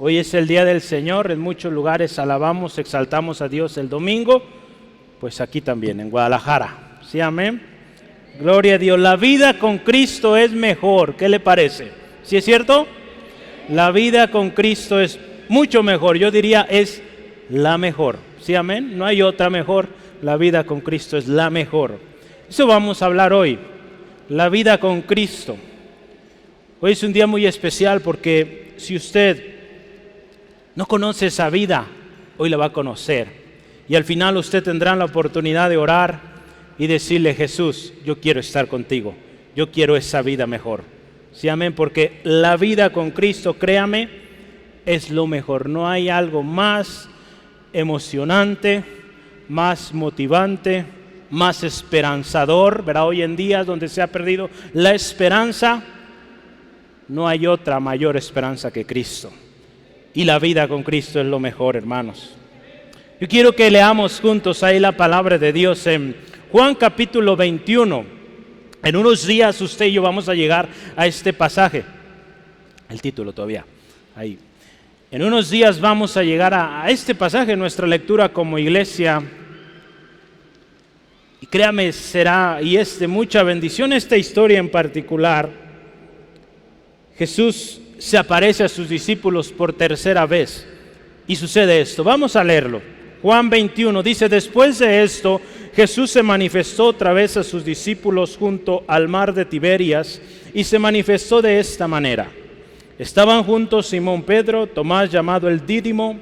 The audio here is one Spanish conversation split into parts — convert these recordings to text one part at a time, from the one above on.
Hoy es el día del Señor, en muchos lugares alabamos, exaltamos a Dios el domingo, pues aquí también, en Guadalajara. ¿Sí, amén? Gloria a Dios. La vida con Cristo es mejor, ¿qué le parece? ¿Sí es cierto? La vida con Cristo es mucho mejor, yo diría es la mejor. ¿Sí, amén? No hay otra mejor, la vida con Cristo es la mejor. Eso vamos a hablar hoy, la vida con Cristo. Hoy es un día muy especial porque si usted no conoce esa vida, hoy la va a conocer. Y al final usted tendrá la oportunidad de orar y decirle: Jesús, yo quiero estar contigo, yo quiero esa vida mejor. ¿Sí, amén? Porque la vida con Cristo, créame, es lo mejor. No hay algo más emocionante, más motivante, más esperanzador, ¿verdad? Hoy en día donde se ha perdido la esperanza, no hay otra mayor esperanza que Cristo. Y la vida con Cristo es lo mejor, hermanos. Yo quiero que leamos juntos ahí la palabra de Dios en Juan capítulo 21. En unos días usted y yo vamos a llegar a este pasaje. El título todavía, ahí. En unos días vamos a llegar a este pasaje, nuestra lectura como iglesia. Y créame, será y es de mucha bendición esta historia en particular. Jesús se aparece a sus discípulos por tercera vez y sucede esto. Vamos a leerlo. Juan 21 dice: después de esto, Jesús se manifestó otra vez a sus discípulos junto al mar de Tiberias y se manifestó de esta manera. Estaban juntos Simón Pedro, Tomás llamado el Dídimo,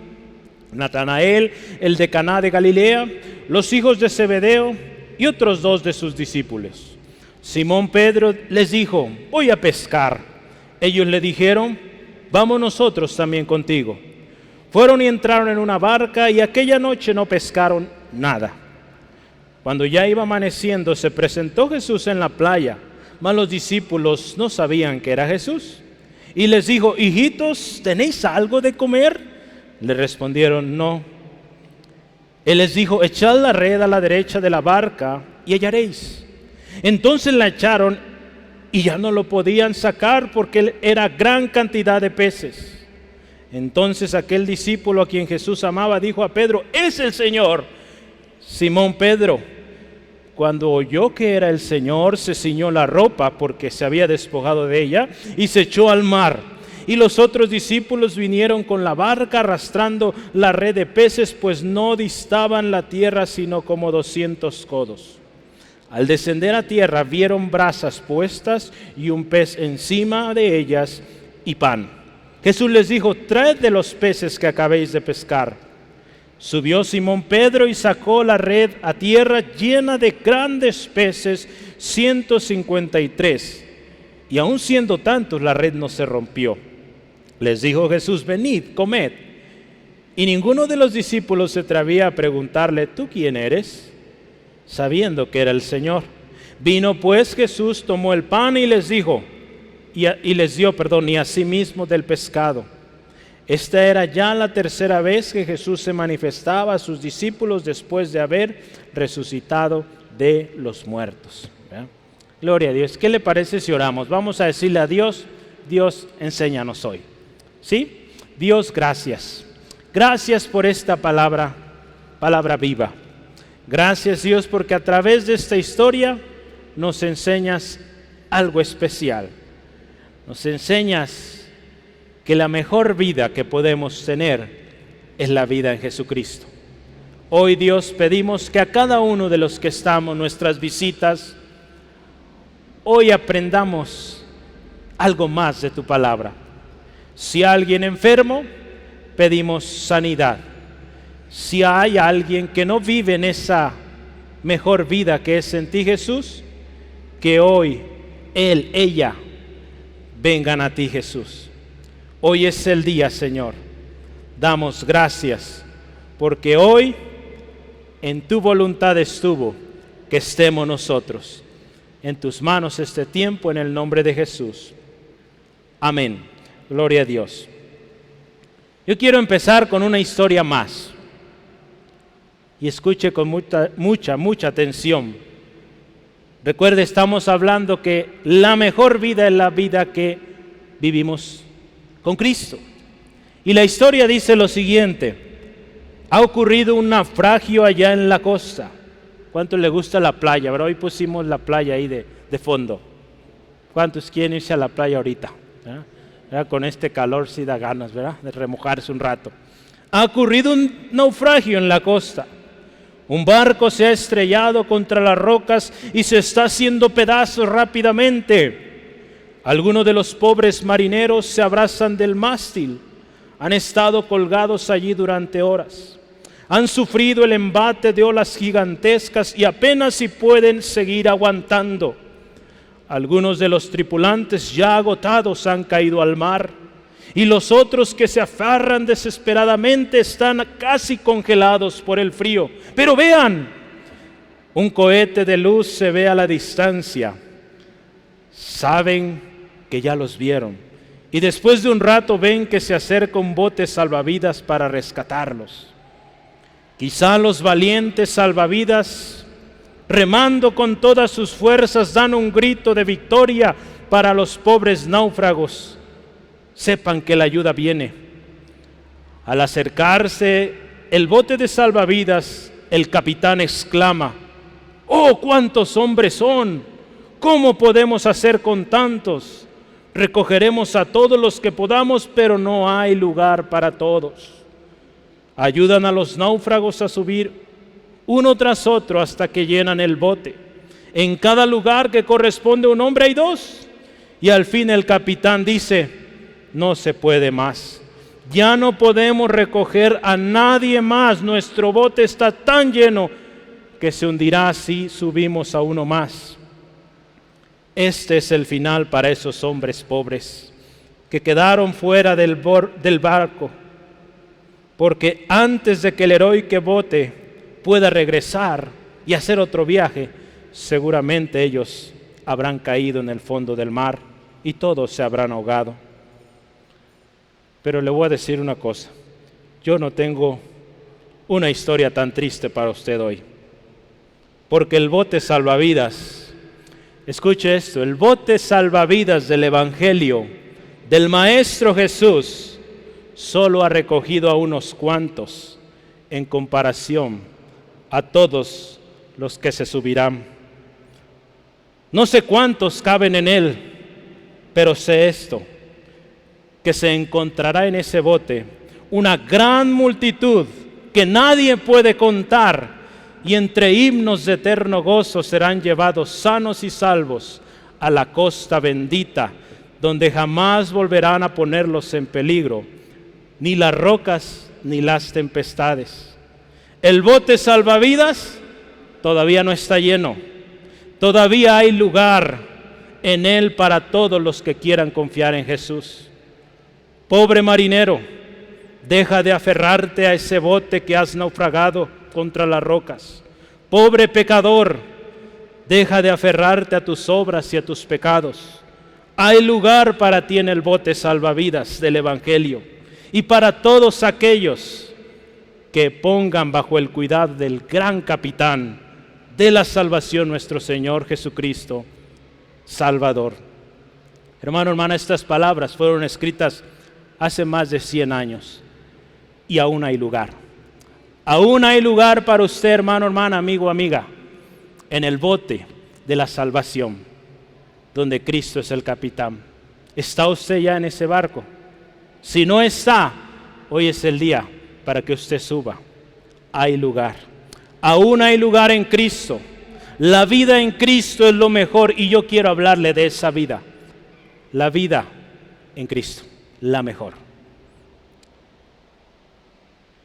Natanael, el de Caná de Galilea, los hijos de Zebedeo y otros dos de sus discípulos. Simón Pedro les dijo: voy a pescar. Ellos le dijeron: vamos nosotros también contigo. Fueron y entraron en una barca y aquella noche no pescaron nada. Cuando ya iba amaneciendo, se presentó Jesús en la playa, mas los discípulos no sabían que era Jesús. Y les dijo: hijitos, ¿tenéis algo de comer? Le respondieron: no. Él les dijo: echad la red a la derecha de la barca y hallaréis. Entonces la echaron y ya no lo podían sacar porque era gran cantidad de peces. Entonces aquel discípulo a quien Jesús amaba dijo a Pedro: es el Señor. Simón Pedro, cuando oyó que era el Señor, se ciñó la ropa porque se había despojado de ella y se echó al mar. Y los otros discípulos vinieron con la barca arrastrando la red de peces, pues no distaban la tierra sino como 200 codos. Al descender a tierra vieron brasas puestas y un pez encima de ellas y pan. Jesús les dijo: traed de los peces que acabéis de pescar. Subió Simón Pedro y sacó la red a tierra llena de grandes peces, 153. Y aun siendo tantos, la red no se rompió. Les dijo Jesús: venid, comed. Y ninguno de los discípulos se atrevía a preguntarle: ¿tú quién eres?, sabiendo que era el Señor. Vino pues Jesús, tomó el pan y les dijo, y les dio, y asimismo del pescado. Esta era ya la tercera vez que Jesús se manifestaba a sus discípulos después de haber resucitado de los muertos. ¿Verdad? Gloria a Dios. ¿Qué le parece si oramos? Vamos a decirle a Dios: Dios, enséñanos hoy. ¿Sí? Dios, gracias. Gracias por esta palabra viva. Gracias, Dios, porque a través de esta historia nos enseñas algo especial. Nos enseñas que la mejor vida que podemos tener es la vida en Jesucristo. Hoy, Dios, pedimos que a cada uno de los que estamos, nuestras visitas, hoy aprendamos algo más de tu palabra. Si hay alguien enfermo, pedimos sanidad. Si hay alguien que no vive en esa mejor vida que es en ti, Jesús, que hoy él, ella, vengan a ti, Jesús. Hoy es el día, Señor. Damos gracias porque hoy en tu voluntad estuvo que estemos nosotros. En tus manos este tiempo, en el nombre de Jesús. Amén. Gloria a Dios. Yo quiero empezar con una historia más. Y escuche con mucha atención. Recuerde, estamos hablando que la mejor vida es la vida que vivimos con Cristo. Y la historia dice lo siguiente: ha ocurrido un naufragio allá en la costa. ¿Cuánto le gusta la playa? Pero hoy pusimos la playa ahí de fondo. ¿Cuántos quieren irse a la playa ahorita? ¿Verdad? Con este calor sí da ganas, ¿verdad?, de remojarse un rato. Ha ocurrido un naufragio en la costa. Un barco se ha estrellado contra las rocas y se está haciendo pedazos rápidamente. Algunos de los pobres marineros se abrazan del mástil. Han estado colgados allí durante horas. Han sufrido el embate de olas gigantescas y apenas si pueden seguir aguantando. Algunos de los tripulantes ya agotados han caído al mar, y los otros que se aferran desesperadamente están casi congelados por el frío. Pero vean, un cohete de luz se ve a la distancia. Saben que ya los vieron, y después de un rato ven que se acerca un bote salvavidas para rescatarlos. Quizá los valientes salvavidas, remando con todas sus fuerzas, dan un grito de victoria para los pobres náufragos. Sepan que la ayuda viene. Al acercarse el bote de salvavidas, el capitán exclama: ¡oh, cuántos hombres son! ¿Cómo podemos hacer con tantos? Recogeremos a todos los que podamos, pero no hay lugar para todos. Ayudan a los náufragos a subir uno tras otro hasta que llenan el bote. En cada lugar que corresponde un hombre hay dos. Y al fin el capitán dice: no se puede más. Ya no podemos recoger a nadie más. Nuestro bote está tan lleno que se hundirá si subimos a uno más. Este es el final para esos hombres pobres que quedaron fuera del barco, porque antes de que el heroico bote pueda regresar y hacer otro viaje, seguramente ellos habrán caído en el fondo del mar y todos se habrán ahogado. Pero le voy a decir una cosa: yo no tengo una historia tan triste para usted hoy, porque el bote salvavidas, escuche esto, el bote salvavidas del Evangelio del Maestro Jesús solo ha recogido a unos cuantos en comparación a todos los que se subirán. No sé cuántos caben en él, pero sé esto, que se encontrará en ese bote una gran multitud que nadie puede contar, y entre himnos de eterno gozo serán llevados sanos y salvos a la costa bendita, donde jamás volverán a ponerlos en peligro, ni las rocas ni las tempestades. El bote salvavidas todavía no está lleno, todavía hay lugar en él para todos los que quieran confiar en Jesús. Pobre marinero, deja de aferrarte a ese bote que has naufragado contra las rocas. Pobre pecador, deja de aferrarte a tus obras y a tus pecados. Hay lugar para ti en el bote salvavidas del Evangelio, y para todos aquellos que pongan bajo el cuidado del gran capitán de la salvación, nuestro Señor Jesucristo, Salvador. Hermano, hermana, estas palabras fueron escritas hace más de 100 años y aún hay lugar. Aún hay lugar para usted, hermano, hermana, amigo, amiga, en el bote de la salvación, donde Cristo es el capitán. ¿Está usted ya en ese barco? Si no está, hoy es el día para que usted suba. Hay lugar. Aún hay lugar en Cristo. La vida en Cristo es lo mejor, y yo quiero hablarle de esa vida. La vida en Cristo, la mejor.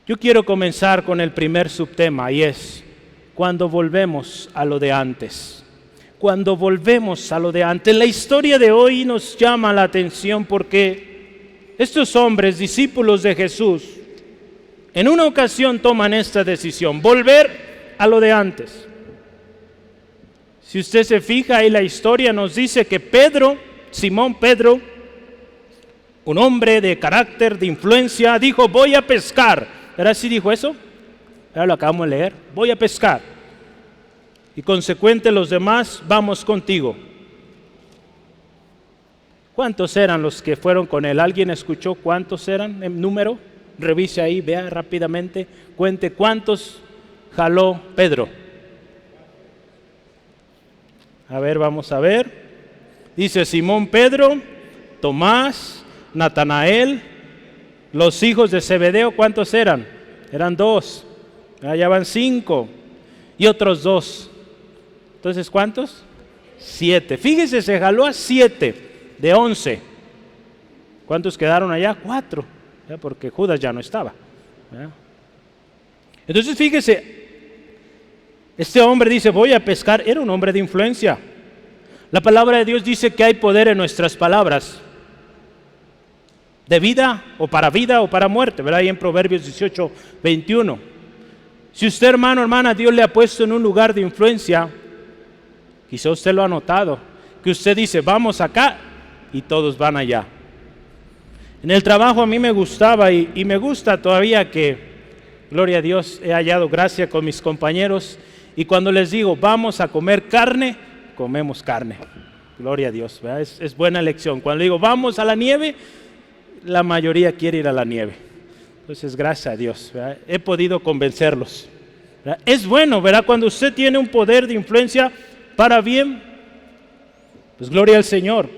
Yo quiero comenzar con el primer subtema, y es cuando volvemos a lo de antes. Cuando volvemos a lo de antes. La historia de hoy nos llama la atención porque estos hombres, discípulos de Jesús, en una ocasión toman esta decisión: volver a lo de antes. Si usted se fija ahí, la historia nos dice que Pedro, Simón Pedro, un hombre de carácter, de influencia, dijo: voy a pescar. ¿Verdad si dijo eso? Ahora lo acabamos de leer. Voy a pescar. Y consecuente los demás, vamos contigo. ¿Cuántos eran los que fueron con él? ¿Alguien escuchó cuántos eran en número? Revise ahí, vea rápidamente, cuente cuántos jaló Pedro. A ver, vamos a ver. Dice Simón Pedro, Tomás, Natanael, los hijos de Zebedeo. ¿Cuántos eran? Eran 2. Allá van 5 y otros 2. Entonces, ¿cuántos? 7. Fíjese, se jaló a 7 de 11. ¿Cuántos quedaron allá? 4, porque Judas ya no estaba. Entonces, fíjese, este hombre dice, voy a pescar. Era un hombre de influencia. La palabra de Dios dice que hay poder en nuestras palabras, de vida o para muerte, ¿verdad? Ahí en Proverbios 18, 21. Si usted, hermano, hermana, Dios le ha puesto en un lugar de influencia, quizá usted lo ha notado, que usted dice, vamos acá, y todos van allá. En el trabajo a mí me gustaba y me gusta todavía que, gloria a Dios, he hallado gracia con mis compañeros, y cuando les digo, vamos a comer carne, comemos carne. Gloria a Dios, ¿verdad? Es buena elección. Cuando digo, vamos a la nieve, la mayoría quiere ir a la nieve. Entonces, gracias a Dios, ¿verdad? He podido convencerlos, ¿verdad? Es bueno, ¿verdad? Cuando usted tiene un poder de influencia para bien, pues gloria al Señor.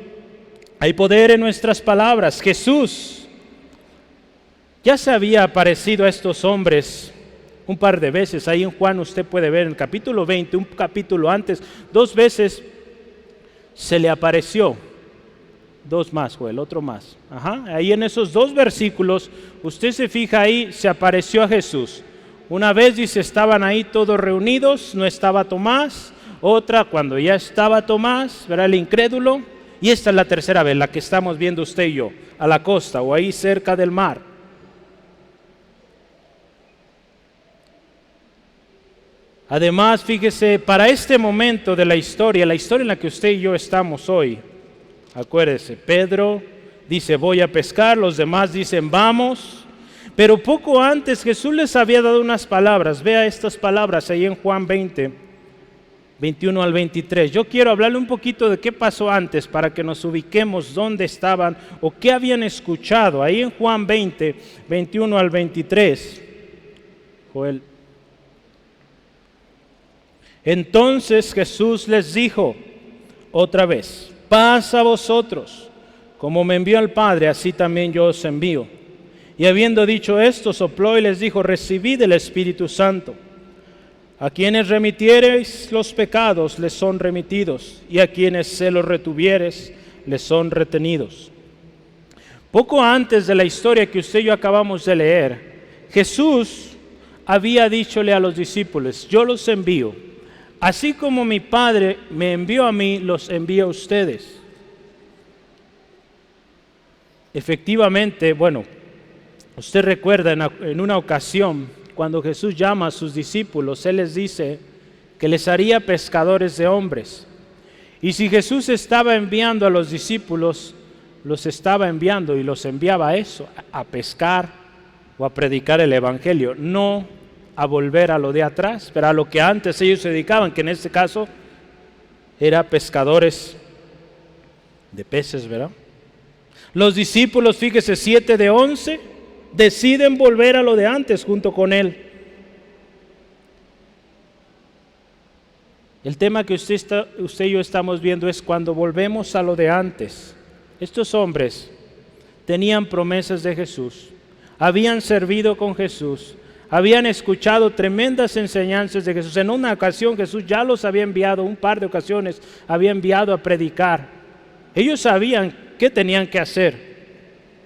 Hay poder en nuestras palabras. Jesús ya se había aparecido a estos hombres un par de veces. Ahí en Juan usted puede ver en el capítulo 20, un capítulo antes, 2 veces se le apareció. 2 más, Joel, otro más. Ahí en esos 2 versículos, usted se fija ahí, se apareció a Jesús. Una vez dice, estaban ahí todos reunidos, no estaba Tomás. Otra, cuando ya estaba Tomás, verá el incrédulo. Y esta es la tercera vez, la que estamos viendo usted y yo, a la costa o ahí cerca del mar. Además, fíjese, para este momento de la historia en la que usted y yo estamos hoy, acuérdese, Pedro dice, voy a pescar, los demás dicen, vamos. Pero poco antes Jesús les había dado unas palabras. Vea estas palabras ahí en Juan 20, 21 al 23. Yo quiero hablarle un poquito de qué pasó antes para que nos ubiquemos dónde estaban o qué habían escuchado. Ahí en Juan 20, 21 al 23. Joel. Entonces Jesús les dijo otra vez, paz a vosotros, como me envió el Padre, así también yo os envío. Y habiendo dicho esto, sopló y les dijo, recibid el Espíritu Santo. A quienes remitiereis los pecados, les son remitidos, y a quienes se los retuviereis, les son retenidos. Poco antes de la historia que usted y yo acabamos de leer, Jesús había dichole a los discípulos, yo los envío. Así como mi Padre me envió a mí, los envío a ustedes. Efectivamente, bueno, usted recuerda en una ocasión, cuando Jesús llama a sus discípulos, Él les dice que les haría pescadores de hombres. Y si Jesús estaba enviando a los discípulos, los estaba enviando y los enviaba a eso, a pescar o a predicar el Evangelio, no a volver a lo de atrás, pero a lo que antes ellos se dedicaban, que en este caso era pescadores de peces, ¿verdad? Los discípulos, fíjese, 7 de 11, deciden volver a lo de antes junto con él. El tema que usted y yo estamos viendo es cuando volvemos a lo de antes. Estos hombres tenían promesas de Jesús, habían servido con Jesús, habían escuchado tremendas enseñanzas de Jesús. En una ocasión Jesús ya los había enviado, un par de ocasiones había enviado a predicar. Ellos sabían qué tenían que hacer,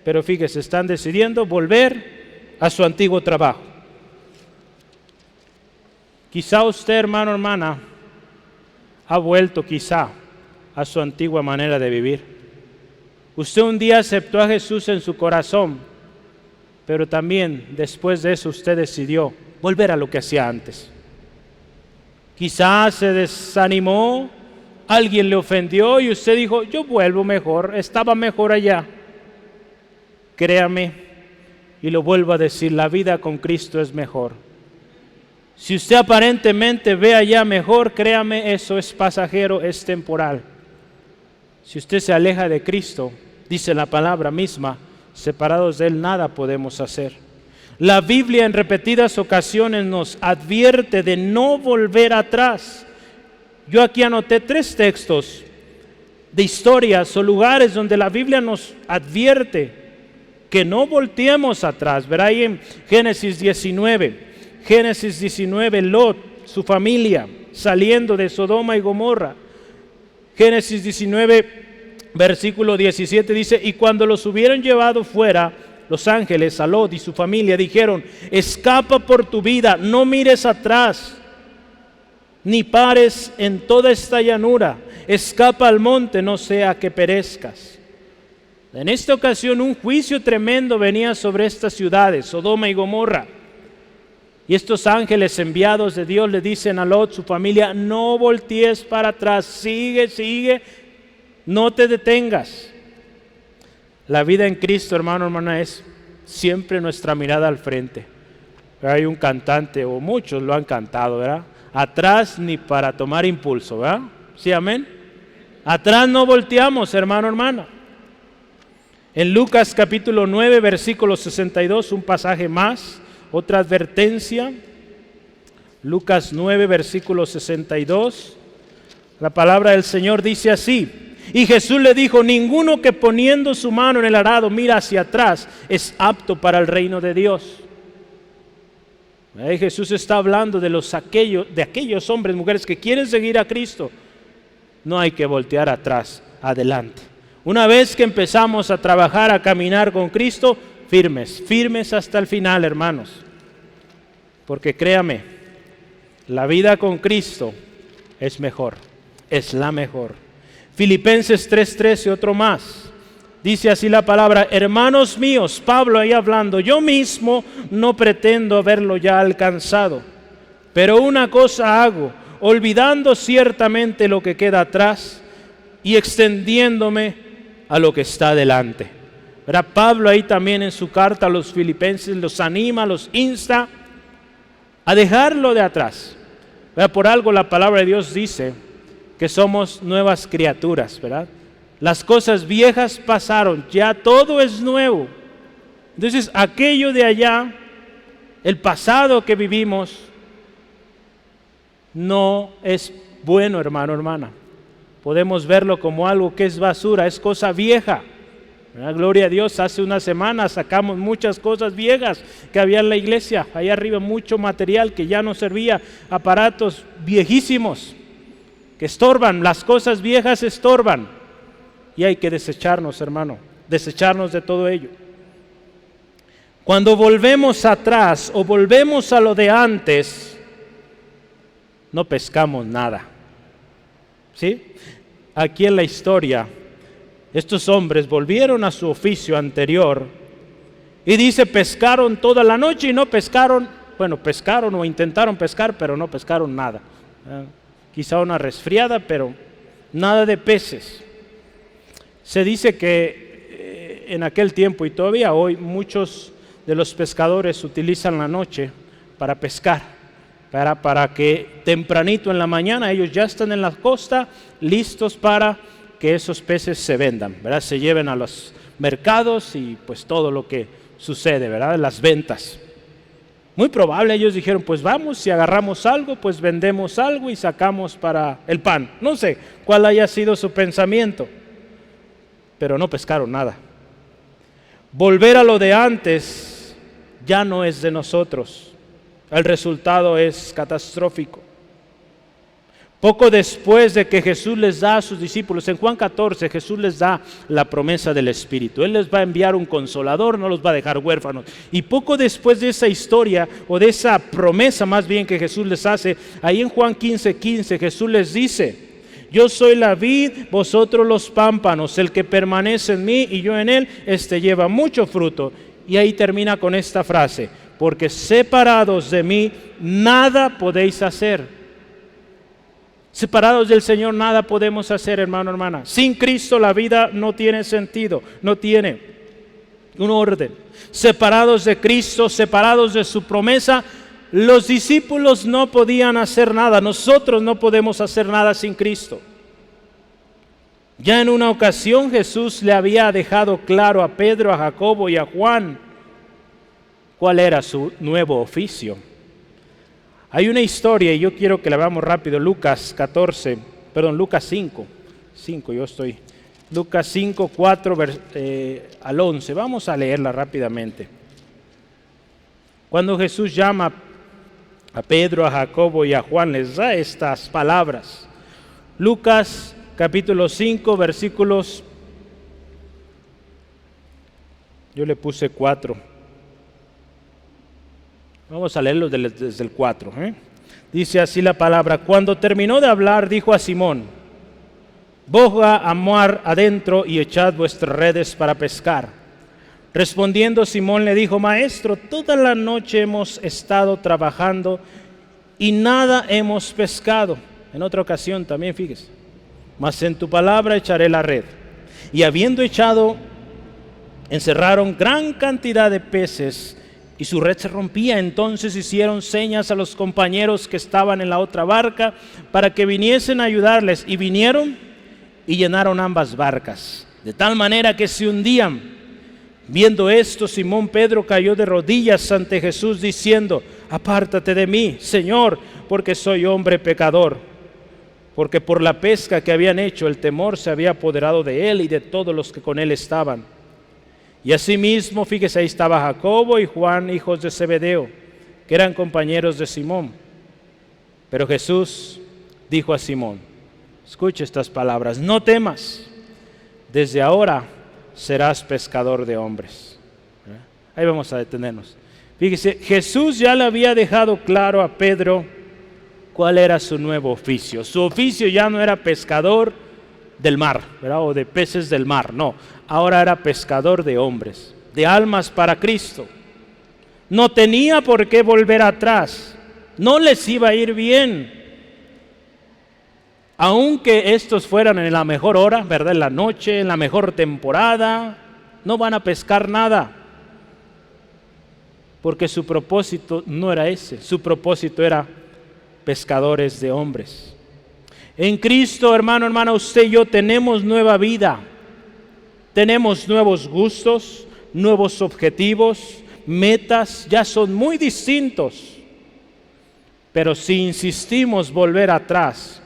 pero fíjese, están decidiendo volver a su antiguo trabajo. Quizá usted, hermano, hermana, ha vuelto quizá a su antigua manera de vivir. Usted un día aceptó a Jesús en su corazón, pero también después de eso usted decidió volver a lo que hacía antes. Quizás se desanimó, alguien le ofendió y usted dijo, yo vuelvo mejor, estaba mejor allá. Créame, y lo vuelvo a decir, la vida con Cristo es mejor. Si usted aparentemente ve allá mejor, créame, eso es pasajero, es temporal. Si usted se aleja de Cristo, dice la palabra misma, separados de Él nada podemos hacer. La Biblia en repetidas ocasiones nos advierte de no volver atrás. Yo aquí anoté 3 textos de historias o lugares donde la Biblia nos advierte que no volteemos atrás. Verá ahí en Génesis 19, Lot, su familia, saliendo de Sodoma y Gomorra. Génesis 19, versículo 17 dice: y cuando los hubieron llevado fuera, los ángeles, a Lot y su familia, dijeron: escapa por tu vida, no mires atrás, ni pares en toda esta llanura, escapa al monte, no sea que perezcas. En esta ocasión un juicio tremendo venía sobre estas ciudades, Sodoma y Gomorra. Y estos ángeles enviados de Dios le dicen a Lot, su familia: no voltees para atrás, sigue, no te detengas. La vida en Cristo, hermano, hermana, es siempre nuestra mirada al frente. Hay un cantante, o muchos lo han cantado, ¿verdad? Atrás ni para tomar impulso, ¿verdad? ¿Sí, amén? Atrás no volteamos, hermano, hermana. En Lucas capítulo 9, versículo 62, un pasaje más, otra advertencia. Lucas 9, versículo 62, la palabra del Señor dice así: y Jesús le dijo: ninguno que poniendo su mano en el arado mira hacia atrás es apto para el reino de Dios. Jesús está hablando de aquellos hombres, mujeres que quieren seguir a Cristo. No hay que voltear atrás, adelante. Una vez que empezamos a trabajar, a caminar con Cristo, firmes hasta el final, hermanos. Porque créame, la vida con Cristo es mejor, es la mejor. Filipenses 3:13, otro más. Dice así la palabra: hermanos míos, Pablo ahí hablando, yo mismo no pretendo haberlo ya alcanzado, pero una cosa hago, olvidando ciertamente lo que queda atrás y extendiéndome a lo que está delante. Verá, Pablo ahí también en su carta a los filipenses los anima, los insta a dejarlo de atrás. Verá, por algo la palabra de Dios dice que somos nuevas criaturas, ¿verdad? Las cosas viejas pasaron, ya todo es nuevo. Entonces, aquello de allá, el pasado que vivimos, no es bueno, hermano, hermana. Podemos verlo como algo que es basura, es cosa vieja. Gloria a Dios, hace una semana sacamos muchas cosas viejas que había en la iglesia. Allá arriba mucho material que ya no servía, aparatos viejísimos que estorban, las cosas viejas estorban. Y hay que desecharnos, hermano, desecharnos de todo ello. Cuando volvemos atrás o volvemos a lo de antes, no pescamos nada. ¿Sí? Aquí en la historia, estos hombres volvieron a su oficio anterior y dice, pescaron toda la noche y no pescaron, pescaron o intentaron pescar, pero no pescaron nada. Quizá una resfriada, pero nada de peces. Se dice que en aquel tiempo y todavía hoy muchos de los pescadores utilizan la noche para pescar, para que tempranito en la mañana ellos ya están en la costa listos para que esos peces se vendan, ¿verdad? Se lleven a los mercados y pues todo lo que sucede, ¿verdad? Las ventas. Muy probable ellos dijeron, pues vamos, si agarramos algo, pues vendemos algo y sacamos para el pan. No sé cuál haya sido su pensamiento, pero no pescaron nada. Volver a lo de antes ya no es de nosotros. El resultado es catastrófico. Poco después de que Jesús les da a sus discípulos, en Juan 14, Jesús les da la promesa del Espíritu. Él les va a enviar un consolador, no los va a dejar huérfanos. Y poco después de esa historia, o de esa promesa más bien que Jesús les hace, ahí en Juan 15:15, Jesús les dice, yo soy la vid, vosotros los pámpanos, el que permanece en mí y yo en él, este lleva mucho fruto. Y ahí termina con esta frase, porque separados de mí, nada podéis hacer. Separados del Señor nada podemos hacer, hermano, hermana. Sin Cristo la vida no tiene sentido, no tiene un orden. Separados de Cristo, separados de su promesa, los discípulos no podían hacer nada. Nosotros no podemos hacer nada sin Cristo. Ya en una ocasión Jesús le había dejado claro a Pedro, a Jacobo y a Juan cuál era su nuevo oficio. Hay una historia, y yo quiero que la veamos rápido, Lucas 5, Lucas 5, 4 al 11. Vamos a leerla rápidamente. Cuando Jesús llama a Pedro, a Jacobo y a Juan, les da estas palabras. Lucas capítulo 5, versículos, yo le puse 4. Vamos a leerlo desde el 4. Dice así la palabra: cuando terminó de hablar, dijo a Simón: boga a mar adentro y echad vuestras redes para pescar. Respondiendo Simón le dijo: Maestro, toda la noche hemos estado trabajando y nada hemos pescado. En otra ocasión también, fíjese: mas en tu palabra echaré la red. Y habiendo echado, encerraron gran cantidad de peces y su red se rompía. Entonces hicieron señas a los compañeros que estaban en la otra barca para que viniesen a ayudarles, y vinieron y llenaron ambas barcas, de tal manera que se hundían. Viendo esto, Simón Pedro cayó de rodillas ante Jesús diciendo: apártate de mí, Señor, porque soy hombre pecador. Porque por la pesca que habían hecho, el temor se había apoderado de él y de todos los que con él estaban. Y asimismo, fíjese, ahí estaba Jacobo y Juan, hijos de Zebedeo, que eran compañeros de Simón. Pero Jesús dijo a Simón, escuche estas palabras: no temas, desde ahora serás pescador de hombres. Ahí vamos a detenernos. Fíjese, Jesús ya le había dejado claro a Pedro cuál era su nuevo oficio. Su oficio ya no era pescador del mar, ¿verdad? O de peces del mar, no. Ahora era pescador de hombres, de almas para Cristo. No tenía por qué volver atrás, no les iba a ir bien. Aunque estos fueran en la mejor hora, ¿verdad? En la noche, en la mejor temporada, no van a pescar nada. Porque su propósito no era ese, su propósito era pescadores de hombres. En Cristo, hermano, hermana, usted y yo tenemos nueva vida. Tenemos nuevos gustos, nuevos objetivos, metas, ya son muy distintos. Pero si insistimos volver atrás,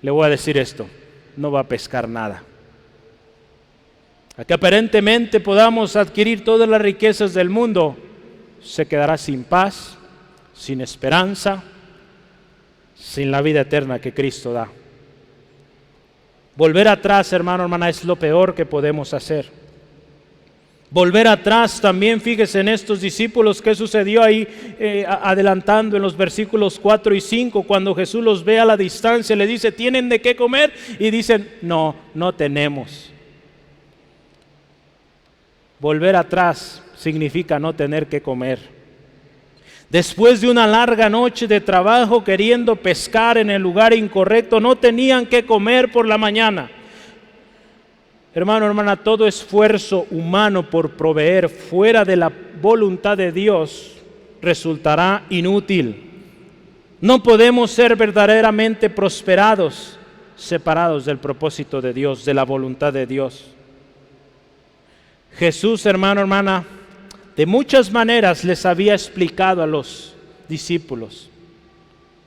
le voy a decir esto: no va a pescar nada. A que aparentemente podamos adquirir todas las riquezas del mundo, se quedará sin paz, sin esperanza, sin la vida eterna que Cristo da. Volver atrás, hermano, hermana, es lo peor que podemos hacer. Volver atrás también, fíjese en estos discípulos, qué sucedió ahí, adelantando en los versículos 4 y 5, cuando Jesús los ve a la distancia, le dice: ¿tienen de qué comer? Y dicen: no, no tenemos. Volver atrás significa no tener que comer. Después de una larga noche de trabajo queriendo pescar en el lugar incorrecto, no tenían que comer por la mañana. Hermano, hermana, todo esfuerzo humano por proveer fuera de la voluntad de Dios resultará inútil. No podemos ser verdaderamente prosperados separados del propósito de Dios, de la voluntad de Dios. Jesús, hermano, hermana, de muchas maneras les había explicado a los discípulos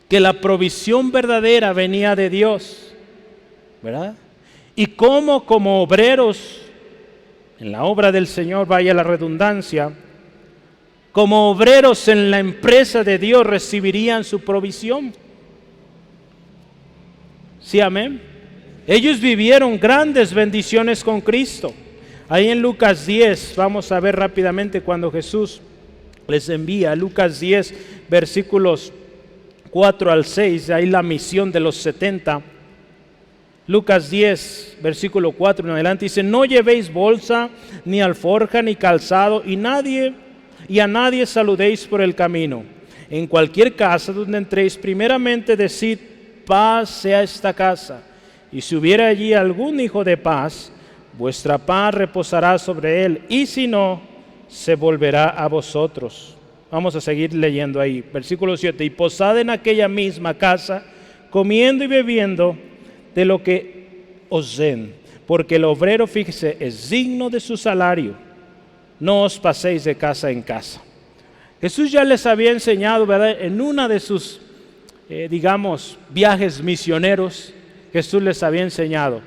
que la provisión verdadera venía de Dios, ¿verdad? Y cómo como obreros en la obra del Señor, vaya la redundancia, como obreros en la empresa de Dios recibirían su provisión. Sí, amén. Ellos vivieron grandes bendiciones con Cristo. Ahí en Lucas 10, vamos a ver rápidamente cuando Jesús les envía, Lucas 10, versículos 4 al 6, ahí la misión de los 70. Lucas 10, versículo 4 en adelante, dice: no llevéis bolsa, ni alforja, ni calzado, y a nadie saludéis por el camino. En cualquier casa donde entréis, primeramente decid: paz sea esta casa. Y si hubiera allí algún hijo de paz, vuestra paz reposará sobre él, y si no, se volverá a vosotros. Vamos a seguir leyendo ahí, versículo 7. Y posad en aquella misma casa, comiendo y bebiendo de lo que os den, porque el obrero, fíjese, es digno de su salario. No os paséis de casa en casa. Jesús ya les había enseñado, ¿verdad? En una de sus, viajes misioneros, Jesús les había enseñado,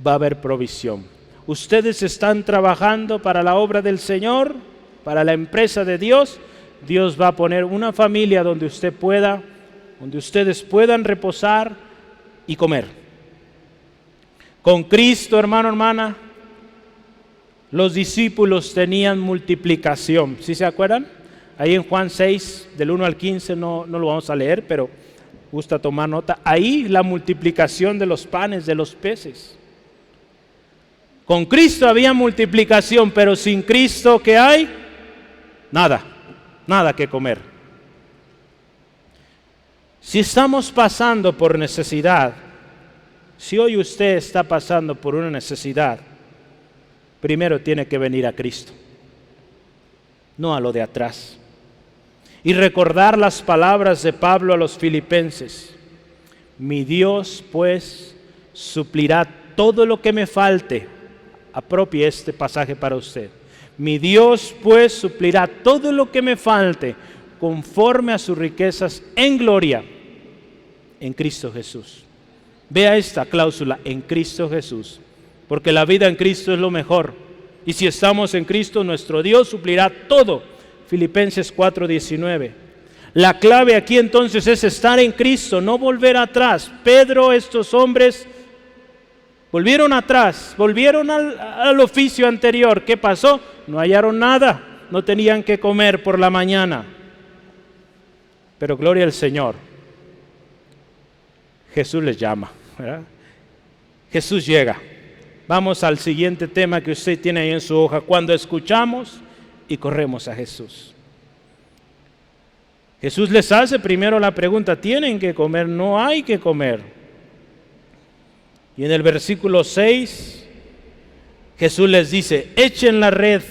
va a haber provisión. Ustedes están trabajando para la obra del Señor, para la empresa de Dios. Dios va a poner una familia donde ustedes puedan reposar y comer. Con Cristo, hermano, hermana, los discípulos tenían multiplicación. ¿Sí se acuerdan? Ahí en Juan 6, del 1 al 15, no lo vamos a leer, pero gusta tomar nota. Ahí la multiplicación de los panes, de los peces. Con Cristo había multiplicación, pero sin Cristo, ¿qué hay? Nada que comer. Si estamos pasando por necesidad, si hoy usted está pasando por una necesidad, primero tiene que venir a Cristo, no a lo de atrás. Y recordar las palabras de Pablo a los filipenses. Mi Dios pues suplirá todo lo que me falte. Apropie este pasaje para usted. Mi Dios pues suplirá todo lo que me falte conforme a sus riquezas en gloria en Cristo Jesús. Vea esta cláusula, en Cristo Jesús, porque la vida en Cristo es lo mejor. Y si estamos en Cristo, nuestro Dios suplirá todo. Filipenses 4:19. La clave aquí entonces es estar en Cristo, no volver atrás. Pedro, estos hombres volvieron atrás, volvieron al oficio anterior. ¿Qué pasó? No hallaron nada, no tenían que comer por la mañana. Pero gloria al Señor, Jesús les llama, ¿verdad? Jesús llega. Vamos al siguiente tema que usted tiene ahí en su hoja. Cuando escuchamos y corremos a Jesús. Jesús les hace primero la pregunta, ¿tienen que comer? No hay que comer. Y en el versículo 6, Jesús les dice, echen la red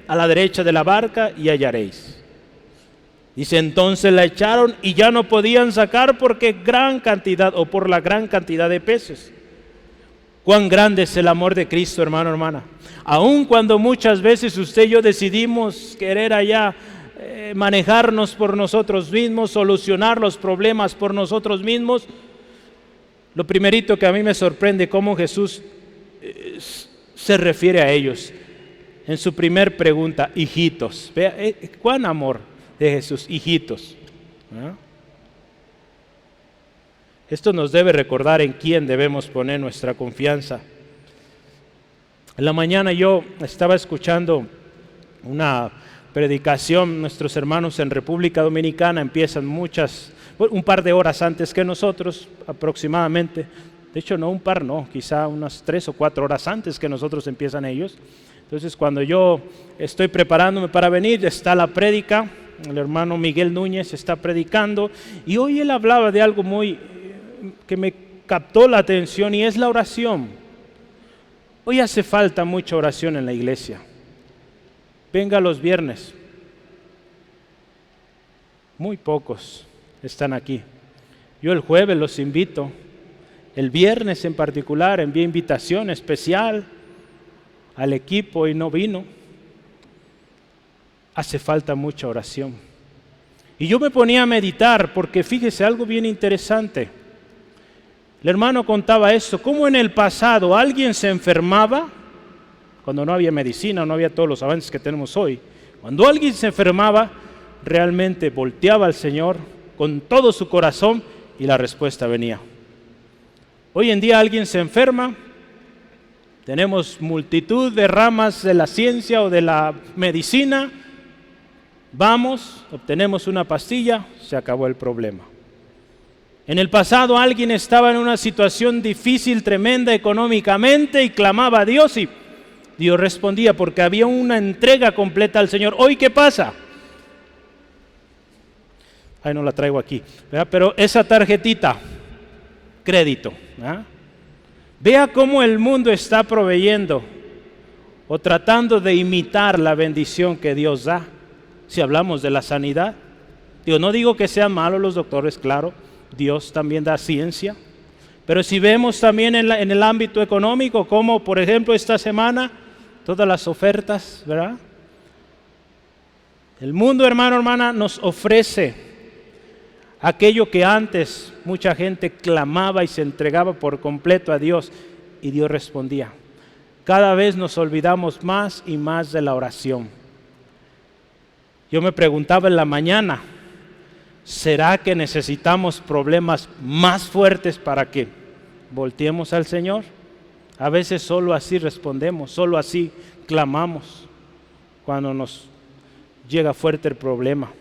a la derecha de la barca y hallaréis. Dice, entonces la echaron y ya no podían sacar por la gran cantidad de peces. Cuán grande es el amor de Cristo, hermano, hermana. Aun cuando muchas veces usted y yo decidimos querer allá manejarnos por nosotros mismos, solucionar los problemas por nosotros mismos, lo primerito que a mí me sorprende cómo Jesús se refiere a ellos. En su primer pregunta, hijitos. Vea, cuán amor de Jesús, hijitos. ¿No? Esto nos debe recordar en quién debemos poner nuestra confianza. En la mañana yo estaba escuchando una predicación. Nuestros hermanos en República Dominicana empiezan un par de horas antes que nosotros, aproximadamente. De hecho, quizá unas 3 o 4 horas antes que nosotros empiezan ellos. Entonces, cuando yo estoy preparándome para venir, está la prédica. El hermano Miguel Núñez está predicando. Y hoy él hablaba de algo que me captó la atención, y es la oración. Hoy hace falta mucha oración en la iglesia. Venga los viernes. Muy pocos están aquí. Yo el jueves los invito. El viernes en particular envié invitación especial al equipo y no vino. Hace falta mucha oración. Y yo me ponía a meditar porque fíjese algo bien interesante. El hermano contaba esto, cómo en el pasado alguien se enfermaba, cuando no había medicina, no había todos los avances que tenemos hoy. Cuando alguien se enfermaba, realmente volteaba al Señor con todo su corazón y la respuesta venía. Hoy en día alguien se enferma, tenemos multitud de ramas de la ciencia o de la medicina, vamos, obtenemos una pastilla, se acabó el problema. En el pasado alguien estaba en una situación difícil, tremenda económicamente y clamaba a Dios y Dios respondía porque había una entrega completa al Señor. ¿Hoy qué pasa? Ay, no la traigo aquí, ¿verdad? Pero esa tarjetita, crédito, ¿verdad? Vea cómo el mundo está proveyendo o tratando de imitar la bendición que Dios da. Si hablamos de la sanidad, no digo que sean malos los doctores, claro, Dios también da ciencia, Pero si vemos también en el ámbito económico, como por ejemplo esta semana, todas las ofertas, ¿verdad? El mundo, hermano, hermana, nos ofrece aquello que antes mucha gente clamaba y se entregaba por completo a Dios y Dios respondía. Cada vez nos olvidamos más y más de la oración. Yo me preguntaba en la mañana, ¿será que necesitamos problemas más fuertes para que volteemos al Señor? A veces solo así respondemos, solo así clamamos cuando nos llega fuerte el problema.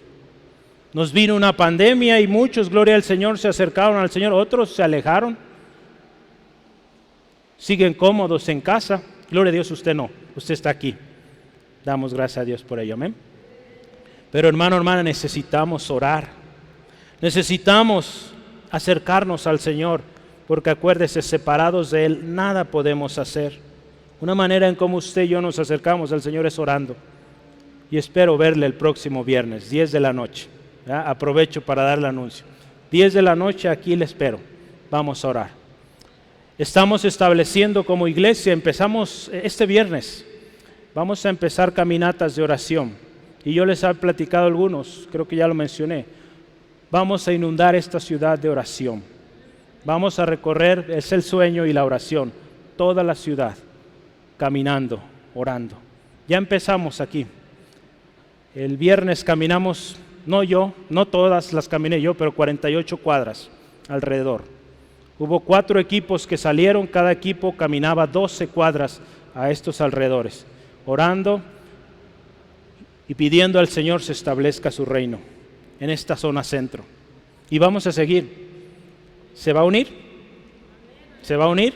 Nos vino una pandemia y muchos, gloria al Señor, se acercaron al Señor, otros se alejaron, siguen cómodos en casa. Gloria a Dios, usted no, usted está aquí. Damos gracias a Dios por ello, amén. Pero hermano, hermana, necesitamos orar, necesitamos acercarnos al Señor, porque acuérdese, separados de Él, nada podemos hacer. Una manera en cómo usted y yo nos acercamos al Señor es orando. Y espero verle el próximo viernes, 10 de la noche. ¿Ya? Aprovecho para dar el anuncio. 10 de la noche aquí le espero. Vamos a orar. Estamos estableciendo como iglesia, empezamos este viernes. Vamos a empezar caminatas de oración. Y yo les he platicado algunos, creo que ya lo mencioné. Vamos a inundar esta ciudad de oración. Vamos a recorrer, es el sueño y la oración, toda la ciudad, caminando, orando. Ya empezamos aquí. El viernes caminamos, no todas las caminé yo, pero 48 cuadras alrededor. Hubo 4 equipos que salieron, cada equipo caminaba 12 cuadras a estos alrededores, orando y pidiendo al Señor se establezca su reino en esta zona centro. Y vamos a seguir. ¿Se va a unir? ¿Se va a unir?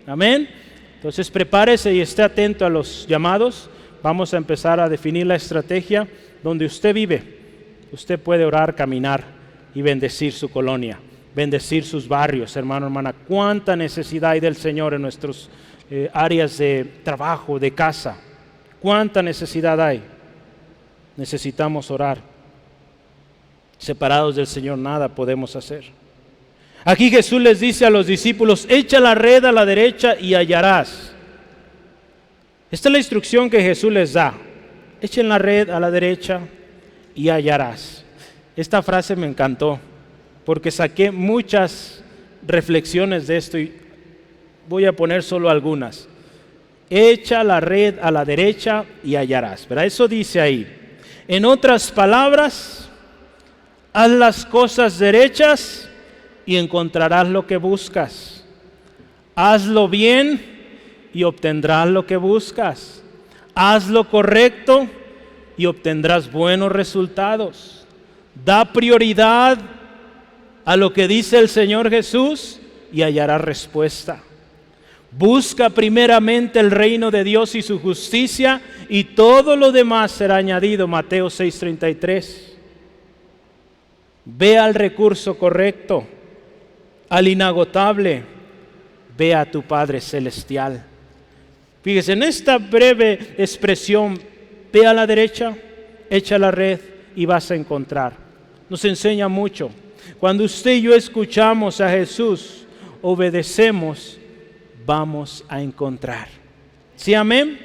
Amén. Entonces prepárese y esté atento a los llamados. Vamos a empezar a definir la estrategia donde usted vive. Usted puede orar, caminar y bendecir su colonia, bendecir sus barrios, hermano, hermana. Cuánta necesidad hay del Señor en nuestras áreas de trabajo, de casa. Cuánta necesidad hay. Necesitamos orar. Separados del Señor nada podemos hacer. Aquí Jesús les dice a los discípulos, echa la red a la derecha y hallarás. Esta es la instrucción que Jesús les da. Echen la red a la derecha y hallarás. Esta frase me encantó porque saqué muchas reflexiones de esto y voy a poner solo algunas. Echa la red a la derecha y hallarás. ¿Verdad? Eso dice ahí. En otras palabras, haz las cosas derechas y encontrarás lo que buscas. Hazlo bien y obtendrás lo que buscas. Haz lo correcto y obtendrás buenos resultados. Da prioridad a lo que dice el Señor Jesús y hallarás respuesta. Busca primeramente el reino de Dios y su justicia y todo lo demás será añadido. Mateo 6:33. Ve al recurso correcto, al inagotable, ve a tu Padre Celestial. Fíjese, en esta breve expresión, ve a la derecha, echa la red y vas a encontrar. Nos enseña mucho. Cuando usted y yo escuchamos a Jesús, obedecemos, vamos a encontrar. ¿Sí, amén?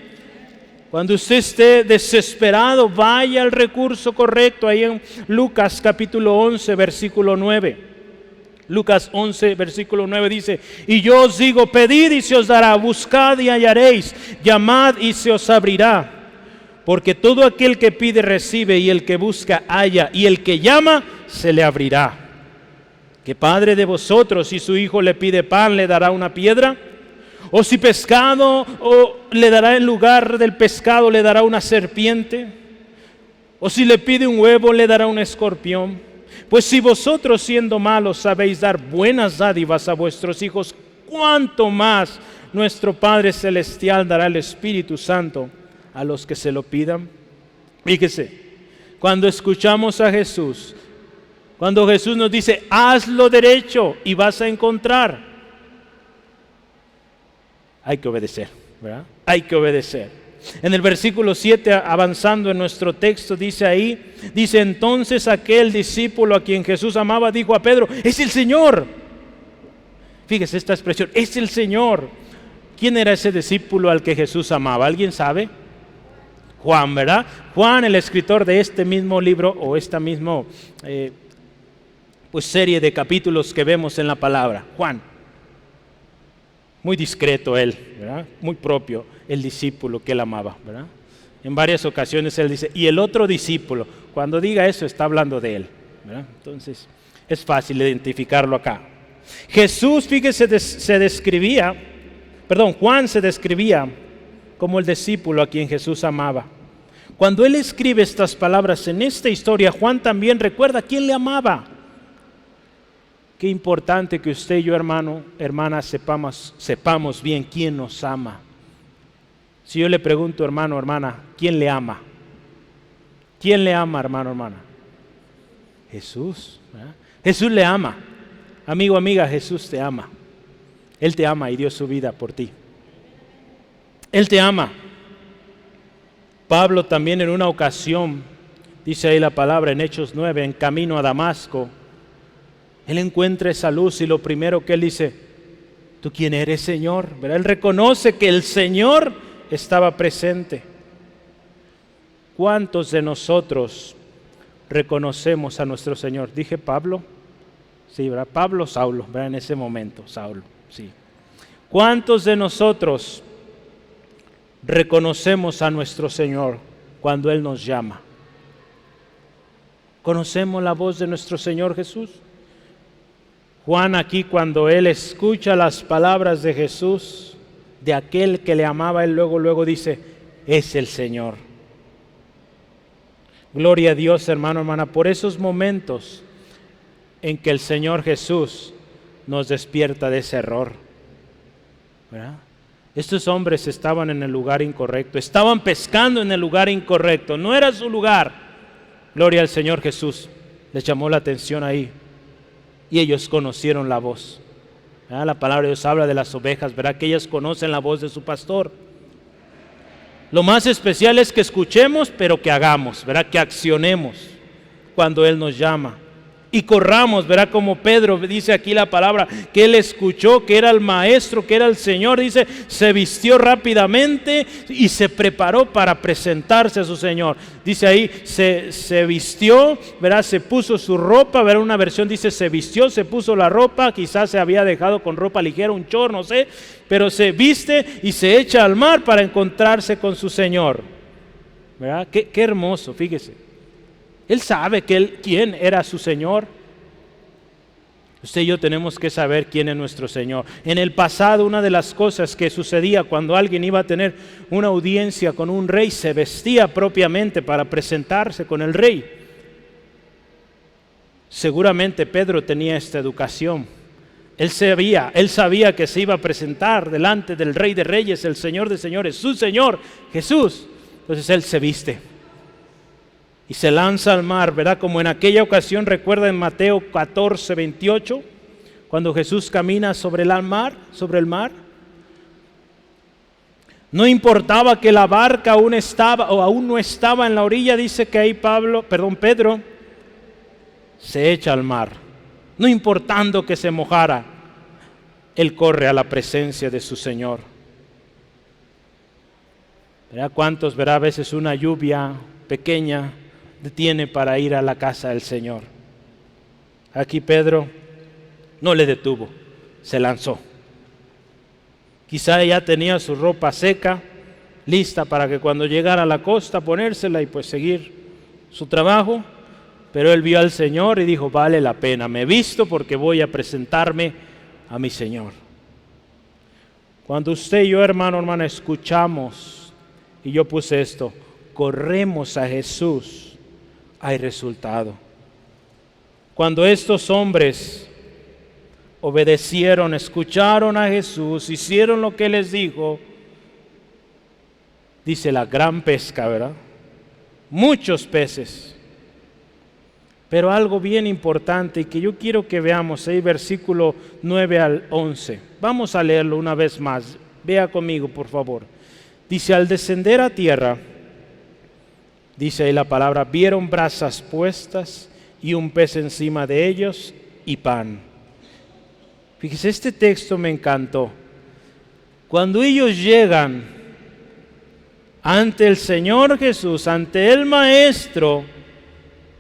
Cuando usted esté desesperado, vaya al recurso correcto. Ahí en Lucas capítulo 11, versículo 9. Lucas 11, versículo 9 dice, y yo os digo, pedid y se os dará, buscad y hallaréis, llamad y se os abrirá. Porque todo aquel que pide recibe, y el que busca halla, y el que llama se le abrirá. ¿Qué padre de vosotros, si su hijo le pide pan, le dará una piedra? ¿O si pescado, o le dará en lugar del pescado, le dará una serpiente? ¿O si le pide un huevo, le dará un escorpión? Pues si vosotros siendo malos sabéis dar buenas dádivas a vuestros hijos, ¿cuánto más nuestro Padre Celestial dará el Espíritu Santo a los que se lo pidan? Fíjese, cuando escuchamos a Jesús, cuando Jesús nos dice, haz lo derecho y vas a encontrar, hay que obedecer, ¿verdad? Hay que obedecer. En el versículo 7, avanzando en nuestro texto, dice ahí, dice, entonces aquel discípulo a quien Jesús amaba dijo a Pedro, es el Señor. Fíjese esta expresión, es el Señor. ¿Quién era ese discípulo al que Jesús amaba? ¿Alguien sabe? Juan, ¿verdad? Juan, el escritor de este mismo libro o esta misma serie de capítulos que vemos en la palabra. Juan. Muy discreto él, ¿verdad? Muy propio, el discípulo que él amaba, ¿verdad? En varias ocasiones él dice, y el otro discípulo, cuando diga eso está hablando de él, ¿verdad? Entonces es fácil identificarlo acá. Jesús, fíjese, Juan se describía como el discípulo a quien Jesús amaba. Cuando él escribe estas palabras en esta historia, Juan también recuerda a quién le amaba. Qué importante que usted y yo, hermano, hermana, sepamos bien quién nos ama. Si yo le pregunto, hermano, hermana, ¿quién le ama? ¿Quién le ama, hermano, hermana? Jesús, ¿verdad? Jesús le ama. Amigo, amiga, Jesús te ama. Él te ama y dio su vida por ti. Él te ama. Pablo también en una ocasión, dice ahí la palabra en Hechos 9, en camino a Damasco, él encuentra esa luz y lo primero que él dice, ¿tú quién eres, Señor? ¿Verdad? Él reconoce que el Señor estaba presente. ¿Cuántos de nosotros reconocemos a nuestro Señor? Dije Pablo, sí, ¿verdad? Pablo, Saulo, ¿verdad? En ese momento, Saulo, sí. ¿Cuántos de nosotros reconocemos a nuestro Señor cuando Él nos llama? ¿Conocemos la voz de nuestro Señor Jesús? Juan aquí, cuando él escucha las palabras de Jesús, de aquel que le amaba, él luego dice, es el Señor. Gloria a Dios, hermano, hermana, por esos momentos en que el Señor Jesús nos despierta de ese error, ¿verdad? Estos hombres estaban en el lugar incorrecto, estaban pescando en el lugar incorrecto, no era su lugar. Gloria al Señor Jesús, les llamó la atención ahí. Y ellos conocieron la voz. ¿Verdad? La palabra de Dios habla de las ovejas, ¿verdad? Que ellas conocen la voz de su pastor. Lo más especial es que escuchemos, pero que hagamos, ¿verdad? Que accionemos cuando Él nos llama. Y corramos, ¿verdad? Como Pedro dice aquí la palabra, que él escuchó que era el maestro, que era el Señor, dice, se vistió rápidamente y se preparó para presentarse a su Señor. Dice ahí, se vistió, ¿verdad? Se puso su ropa, ¿verdad? Una versión dice, se vistió, se puso la ropa, quizás se había dejado con ropa ligera, un chor, no sé, pero se viste y se echa al mar para encontrarse con su Señor, ¿verdad? Qué hermoso, fíjese. Él sabe quién era su Señor. Usted y yo tenemos que saber quién es nuestro Señor. En el pasado, una de las cosas que sucedía cuando alguien iba a tener una audiencia con un rey, se vestía propiamente para presentarse con el rey. Seguramente Pedro tenía esta educación. Él sabía que se iba a presentar delante del Rey de Reyes, el Señor de Señores, su Señor, Jesús. Entonces él se viste y se lanza al mar, ¿verdad? Como en aquella ocasión, recuerda en Mateo 14, 28, cuando Jesús camina sobre el mar. No importaba que la barca aún no estaba en la orilla, dice que ahí Pedro se echa al mar. No importando que se mojara, él corre a la presencia de su Señor. ¿Verdad? ¿Cuántos, verá, a veces una lluvia pequeña detiene para ir a la casa del Señor? Aquí Pedro no le detuvo, se lanzó. Quizá ya tenía su ropa seca, lista para que cuando llegara a la costa ponérsela y pues seguir su trabajo, pero él vio al Señor y dijo, vale la pena, me he visto porque voy a presentarme a mi Señor. Cuando usted y yo, hermano, hermana, escuchamos, y yo puse esto, corremos a Jesús, hay resultado. Cuando estos hombres obedecieron, escucharon a Jesús, hicieron lo que les dijo, dice la gran pesca, ¿verdad? Muchos peces. Pero algo bien importante y que yo quiero que veamos ahí, versículo 9 al 11. Vamos a leerlo una vez más. Vea conmigo, por favor. Dice, al descender a tierra, dice ahí la palabra, vieron brasas puestas y un pez encima de ellos y pan. Fíjese, este texto me encantó. Cuando ellos llegan ante el Señor Jesús, ante el Maestro,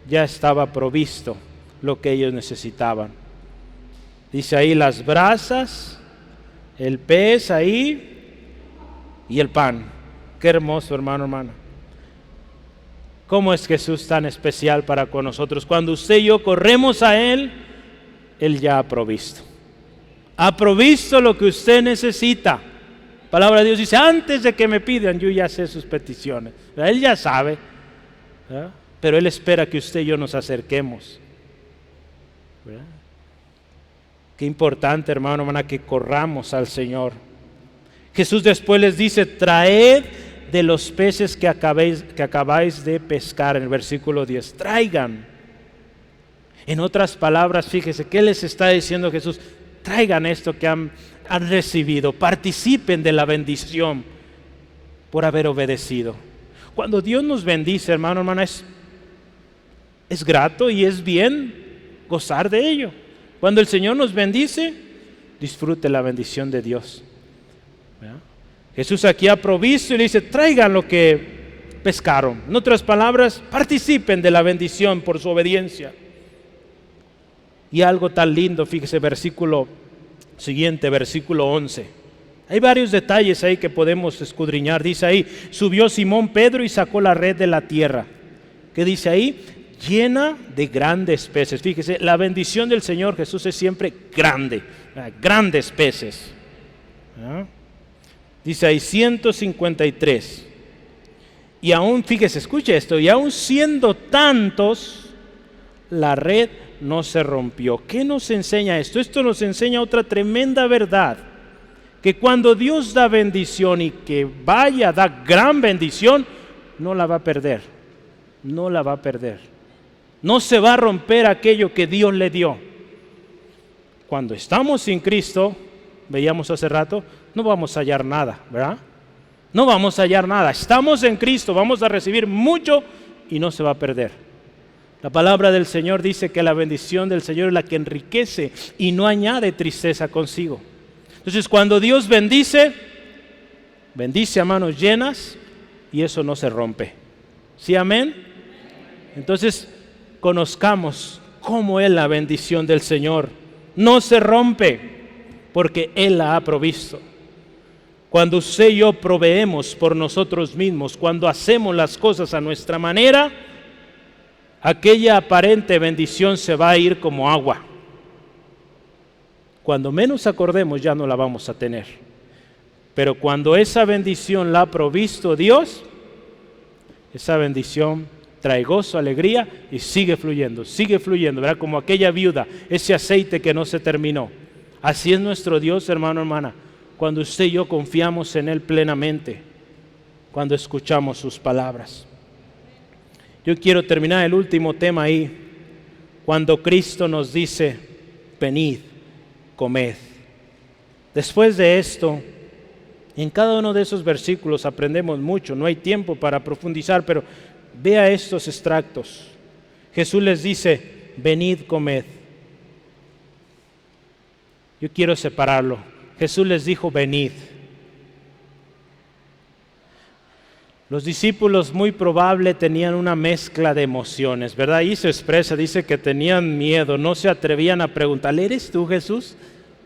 ya estaba provisto lo que ellos necesitaban. Dice ahí las brasas, el pez ahí y el pan. Qué hermoso, hermano, hermana. ¿Cómo es Jesús tan especial para con nosotros? Cuando usted y yo corremos a Él, Él ya ha provisto. Ha provisto lo que usted necesita. La palabra de Dios dice, antes de que me pidan, yo ya sé sus peticiones. Él ya sabe, ¿verdad? Pero Él espera que usted y yo nos acerquemos, ¿verdad? Qué importante, hermano, hermana, que corramos al Señor. Jesús después les dice, traed de los peces que acabáis de pescar, en el versículo 10, traigan. En otras palabras, fíjese, ¿qué les está diciendo Jesús? Traigan esto que han recibido, participen de la bendición por haber obedecido. Cuando Dios nos bendice, hermano, hermana, es grato y es bien gozar de ello. Cuando el Señor nos bendice, disfrute la bendición de Dios. ¿Verdad? Jesús aquí ha provisto y le dice, traigan lo que pescaron. En otras palabras, participen de la bendición por su obediencia. Y algo tan lindo, fíjese, versículo siguiente, versículo 11. Hay varios detalles ahí que podemos escudriñar. Dice ahí, subió Simón Pedro y sacó la red de la tierra. ¿Qué dice ahí? Llena de grandes peces. Fíjese, la bendición del Señor Jesús es siempre grande, grandes peces. ¿Ah? Dice ahí 153. Y aún, fíjese, escuche esto, y aún siendo tantos, la red no se rompió. ¿Qué nos enseña esto? Esto nos enseña otra tremenda verdad, que cuando Dios da bendición y que vaya a dar gran bendición, no la va a perder, no la va a perder. No se va a romper aquello que Dios le dio. Cuando estamos sin Cristo, veíamos hace rato, no vamos a hallar nada, ¿verdad? No vamos a hallar nada. Estamos en Cristo, vamos a recibir mucho y no se va a perder. La palabra del Señor dice que la bendición del Señor es la que enriquece y no añade tristeza consigo. Entonces, cuando Dios bendice, bendice a manos llenas y eso no se rompe. ¿Sí, amén? Entonces, conozcamos cómo es la bendición del Señor. No se rompe porque Él la ha provisto. Cuando usted y yo proveemos por nosotros mismos, cuando hacemos las cosas a nuestra manera, aquella aparente bendición se va a ir como agua. Cuando menos acordemos ya no la vamos a tener. Pero cuando esa bendición la ha provisto Dios, esa bendición trae gozo, alegría y sigue fluyendo, ¿verdad? Como aquella viuda, ese aceite que no se terminó. Así es nuestro Dios, hermano, hermana, cuando usted y yo confiamos en Él plenamente, cuando escuchamos sus palabras. Yo quiero terminar el último tema ahí, cuando Cristo nos dice, venid, comed. Después de esto, en cada uno de esos versículos aprendemos mucho, no hay tiempo para profundizar, pero vea estos extractos. Jesús les dice, venid, comed. Yo quiero separarlo. Jesús les dijo, venid. Los discípulos muy probable tenían una mezcla de emociones, ¿verdad? Ahí se expresa, dice que tenían miedo, no se atrevían a preguntarle, ¿eres tú, Jesús?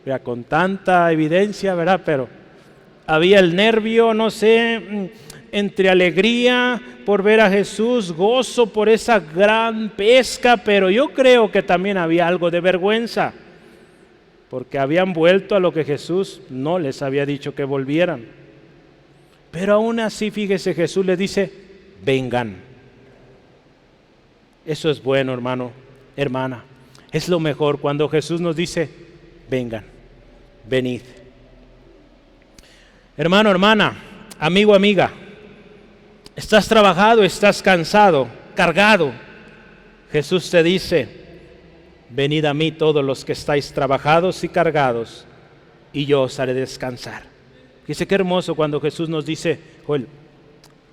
Mira, con tanta evidencia, ¿verdad? Pero había el nervio, no sé, entre alegría por ver a Jesús, gozo por esa gran pesca, pero yo creo que también había algo de vergüenza, porque habían vuelto a lo que Jesús no les había dicho que volvieran. Pero aún así, fíjese, Jesús les dice, vengan. Eso es bueno, hermano, hermana. Es lo mejor cuando Jesús nos dice, vengan, venid. Hermano, hermana, amigo, amiga, estás trabajado, estás cansado, cargado. Jesús te dice, venid a mí todos los que estáis trabajados y cargados, y yo os haré descansar. Dice, qué hermoso cuando Jesús nos dice, Joel,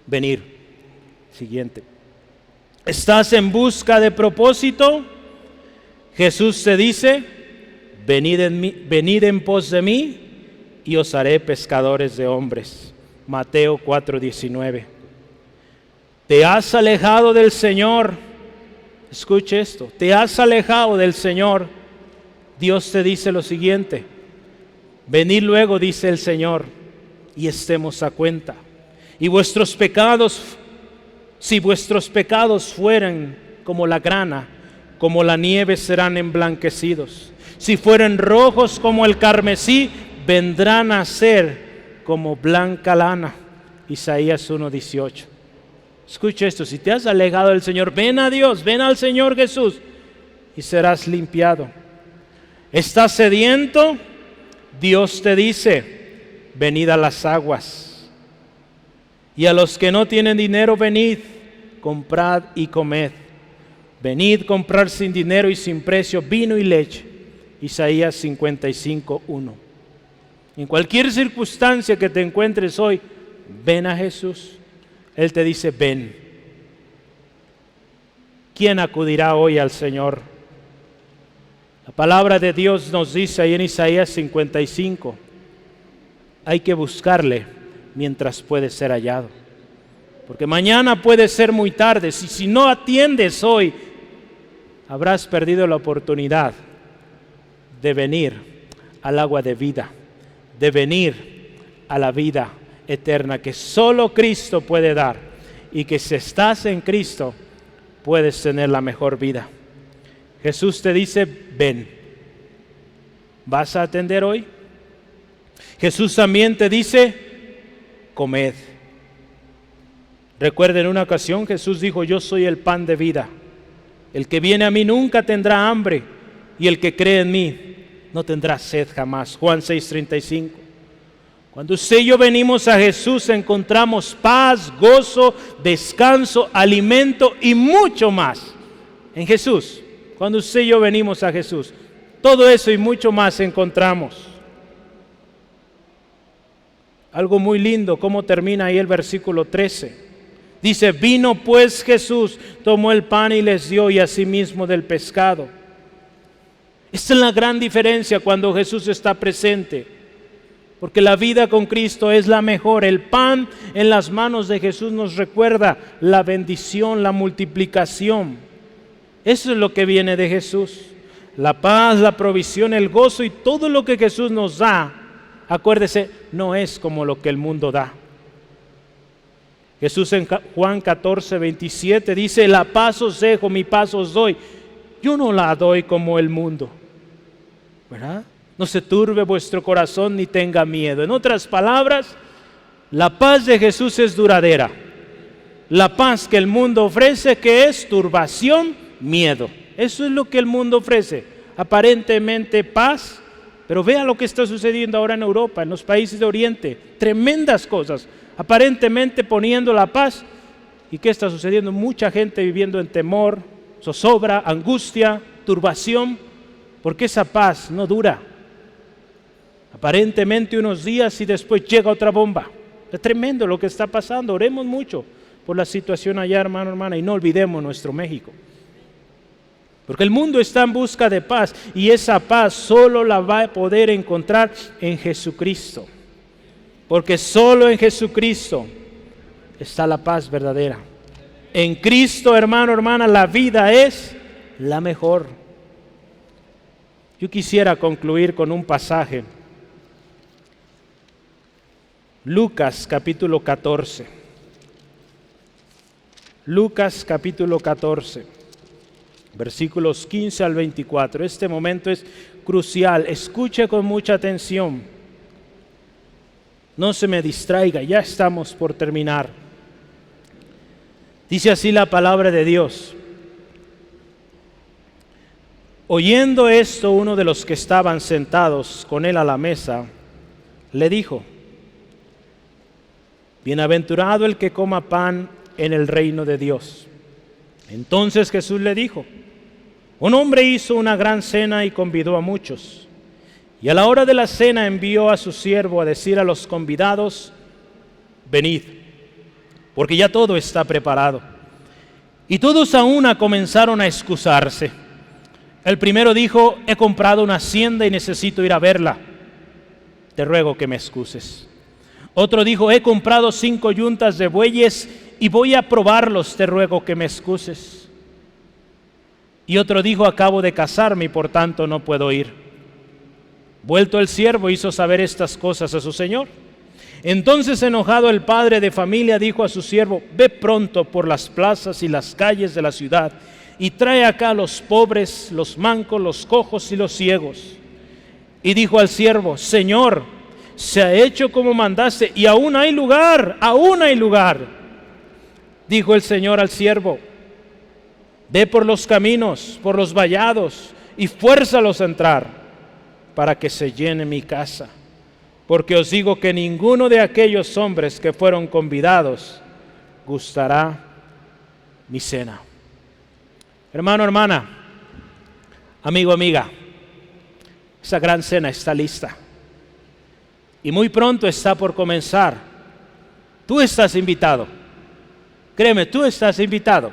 venir. Siguiente. ¿Estás en busca de propósito? Jesús te dice, venid en pos de mí y os haré pescadores de hombres. Mateo 4:19. Te has alejado del Señor. Escuche esto. Te has alejado del Señor. Dios te dice lo siguiente. Venid luego, dice el Señor, y estemos a cuenta. Y vuestros pecados, si vuestros pecados fueran como la grana, como la nieve serán emblanquecidos. Si fueren rojos como el carmesí, vendrán a ser como blanca lana. Isaías 1:18. Escucha esto, si te has alejado del Señor, ven a Dios, ven al Señor Jesús y serás limpiado. ¿Estás sediento? Dios te dice, venid a las aguas. Y a los que no tienen dinero, venid, comprad y comed. Venid, comprar sin dinero y sin precio vino y leche. Isaías 55:1. En cualquier circunstancia que te encuentres hoy, ven a Jesús. Él te dice, ven. ¿Quién acudirá hoy al Señor? La palabra de Dios nos dice ahí en Isaías 55, hay que buscarle mientras puede ser hallado. Porque mañana puede ser muy tarde. Si no atiendes hoy, habrás perdido la oportunidad de venir al agua de vida, de venir a la vida eterna que solo Cristo puede dar, y que si estás en Cristo puedes tener la mejor vida. Jesús te dice, ven. ¿Vas a atender hoy? Jesús también te dice, comed. Recuerden, en una ocasión Jesús dijo, yo soy el pan de vida. El que viene a mí nunca tendrá hambre, y el que cree en mí no tendrá sed jamás. Juan 6:35. Cuando usted y yo venimos a Jesús, encontramos paz, gozo, descanso, alimento y mucho más en Jesús. Cuando usted y yo venimos a Jesús, todo eso y mucho más encontramos. Algo muy lindo, cómo termina ahí el versículo 13. Dice, vino pues Jesús, tomó el pan y les dio, y asimismo del pescado. Esta es la gran diferencia cuando Jesús está presente, porque la vida con Cristo es la mejor. El pan en las manos de Jesús nos recuerda la bendición, la multiplicación. Eso es lo que viene de Jesús. La paz, la provisión, el gozo y todo lo que Jesús nos da, acuérdese, no es como lo que el mundo da. Jesús en Juan 14:27 dice, la paz os dejo, mi paz os doy. Yo no la doy como el mundo, ¿verdad? No se turbe vuestro corazón ni tenga miedo. En otras palabras, la paz de Jesús es duradera. La paz que el mundo ofrece, que es turbación, miedo. Eso es lo que el mundo ofrece. Aparentemente paz, pero vea lo que está sucediendo ahora en Europa, en los países de Oriente. Tremendas cosas. Aparentemente poniendo la paz. ¿Y qué está sucediendo? Mucha gente viviendo en temor, zozobra, angustia, turbación, porque esa paz no dura. Aparentemente unos días y después llega otra bomba. Es tremendo lo que está pasando. Oremos mucho por la situación allá, hermano, hermana, y no olvidemos nuestro México. Porque el mundo está en busca de paz, y esa paz solo la va a poder encontrar en Jesucristo. Porque solo en Jesucristo está la paz verdadera. En Cristo, hermano, hermana, la vida es la mejor. Yo quisiera concluir con un pasaje. Lucas capítulo 14. Lucas capítulo 14, versículos 15 al 24. Este momento es crucial. Escuche con mucha atención. No se me distraiga, ya estamos por terminar. Dice así la palabra de Dios. Oyendo esto, uno de los que estaban sentados con él a la mesa, le dijo, bienaventurado el que coma pan en el reino de Dios. Entonces Jesús le dijo, un hombre hizo una gran cena y convidó a muchos. Y a la hora de la cena envió a su siervo a decir a los convidados, venid, porque ya todo está preparado. Y todos a una comenzaron a excusarse. El primero dijo: he comprado una hacienda y necesito ir a verla. Te ruego que me excuses. Otro dijo: he comprado 5 yuntas de bueyes y voy a probarlos. Te ruego que me excuses. Y otro dijo: acabo de casarme y por tanto no puedo ir. Vuelto el siervo hizo saber estas cosas a su señor. Entonces, enojado, el padre de familia dijo a su siervo: ve pronto por las plazas y las calles de la ciudad y trae acá a los pobres, los mancos, los cojos y los ciegos. Y dijo al siervo: Señor, se ha hecho como mandaste y aún hay lugar, aún hay lugar. Dijo el Señor al siervo: ve por los caminos, por los vallados y fuérzalos a entrar, para que se llene mi casa. Porque os digo que ninguno de aquellos hombres que fueron convidados gustará mi cena. Hermano, hermana, amigo, amiga, esa gran cena está lista y muy pronto está por comenzar. Tú estás invitado. Créeme, tú estás invitado.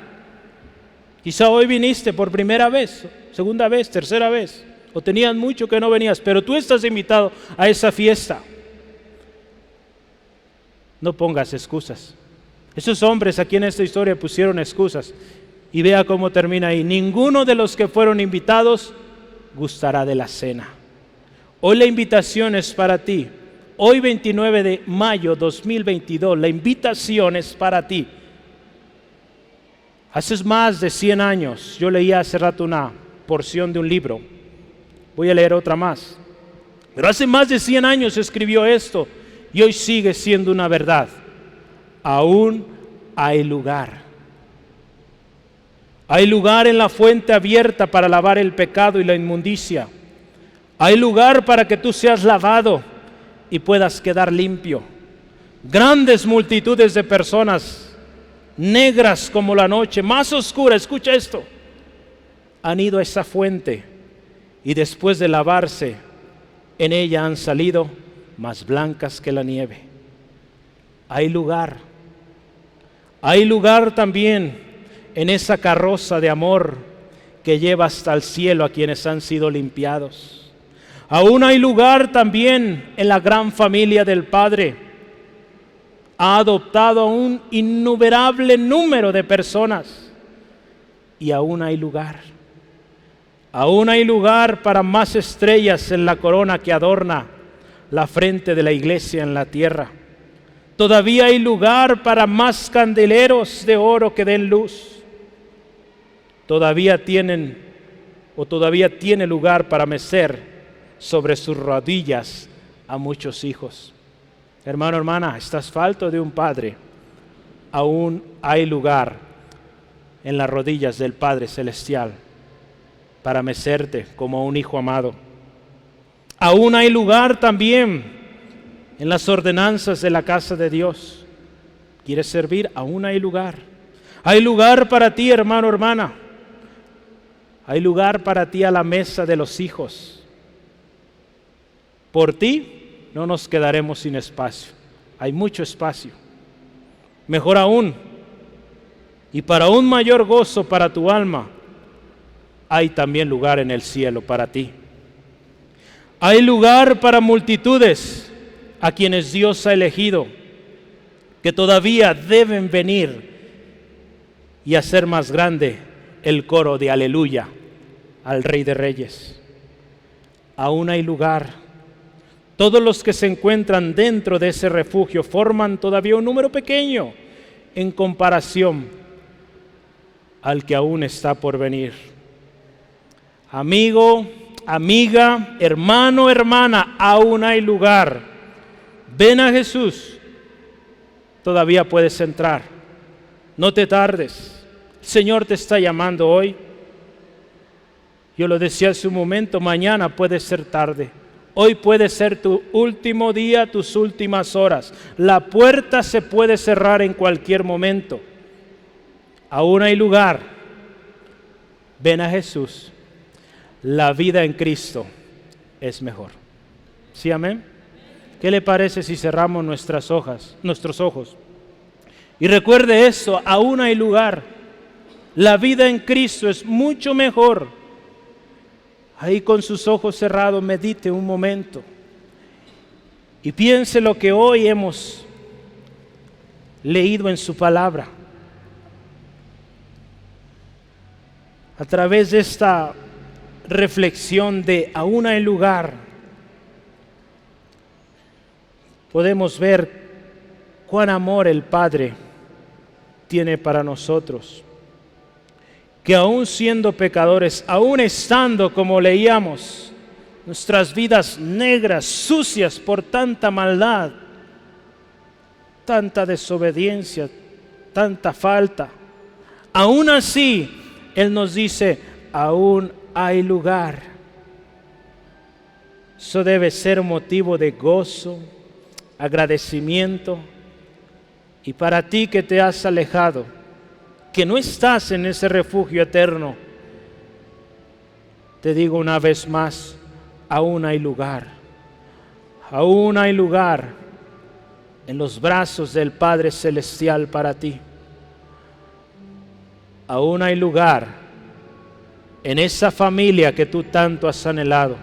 Quizá hoy viniste por primera vez, segunda vez, tercera vez, o tenías mucho que no venías, pero tú estás invitado a esa fiesta. No pongas excusas. Esos hombres aquí en esta historia pusieron excusas. Y vea cómo termina ahí: ninguno de los que fueron invitados gustará de la cena. Hoy la invitación es para ti. Hoy 29 de mayo 2022, la invitación es para ti. Hace más de 100 años, yo leía hace rato una porción de un libro. Voy a leer otra más. Pero hace más de 100 años se escribió esto y hoy sigue siendo una verdad. Aún hay lugar. Hay lugar en la fuente abierta para lavar el pecado y la inmundicia. Hay lugar para que tú seas lavado y puedas quedar limpio. Grandes multitudes de personas, negras como la noche, más oscura, escucha esto, han ido a esa fuente y después de lavarse, en ella han salido más blancas que la nieve. Hay lugar. Hay lugar también en esa carroza de amor que lleva hasta el cielo a quienes han sido limpiados. Aún hay lugar también en la gran familia del Padre. Ha adoptado a un innumerable número de personas y aún hay lugar. Aún hay lugar para más estrellas en la corona que adorna la frente de la iglesia en la tierra. Todavía hay lugar para más candeleros de oro que den luz. Todavía tiene lugar para mecer sobre sus rodillas a muchos hijos. Hermano, hermana, estás falto de un padre. Aún hay lugar en las rodillas del Padre Celestial para mecerte como un hijo amado. Aún hay lugar también en las ordenanzas de la casa de Dios. ¿Quieres servir? Aún hay lugar. Hay lugar para ti, hermano, hermana. Hay lugar para ti a la mesa de los hijos. Por ti no nos quedaremos sin espacio. Hay mucho espacio. Mejor aún, y para un mayor gozo para tu alma, hay también lugar en el cielo para ti. Hay lugar para multitudes a quienes Dios ha elegido, que todavía deben venir y hacer más grande el coro de aleluya al Rey de Reyes. Aún hay lugar. Todos los que se encuentran dentro de ese refugio forman todavía un número pequeño en comparación al que aún está por venir. Amigo, amiga, hermano, hermana, aún hay lugar. Ven a Jesús. Todavía puedes entrar. No te tardes. El Señor te está llamando hoy. Yo lo decía hace un momento, mañana puede ser tarde. Hoy puede ser tu último día, tus últimas horas. La puerta se puede cerrar en cualquier momento. Aún hay lugar. Ven a Jesús. La vida en Cristo es mejor. ¿Sí, amén? ¿Qué le parece si cerramos nuestros ojos? Y recuerde eso, aún hay lugar. La vida en Cristo es mucho mejor ahí con sus ojos cerrados, medite un momento y piense lo que hoy hemos leído en su palabra. A través de esta reflexión de aún hay lugar, podemos ver cuán amor el Padre tiene para nosotros. Que aún siendo pecadores, aún estando, como leíamos, nuestras vidas negras, sucias por tanta maldad, tanta desobediencia, tanta falta, aún así, Él nos dice, aún hay lugar. Eso debe ser motivo de gozo, agradecimiento. Y para ti que te has alejado, que no estás en ese refugio eterno, te digo una vez más, aún hay lugar. Aún hay lugar en los brazos del Padre Celestial para ti. Aún hay lugar en esa familia que tú tanto has anhelado.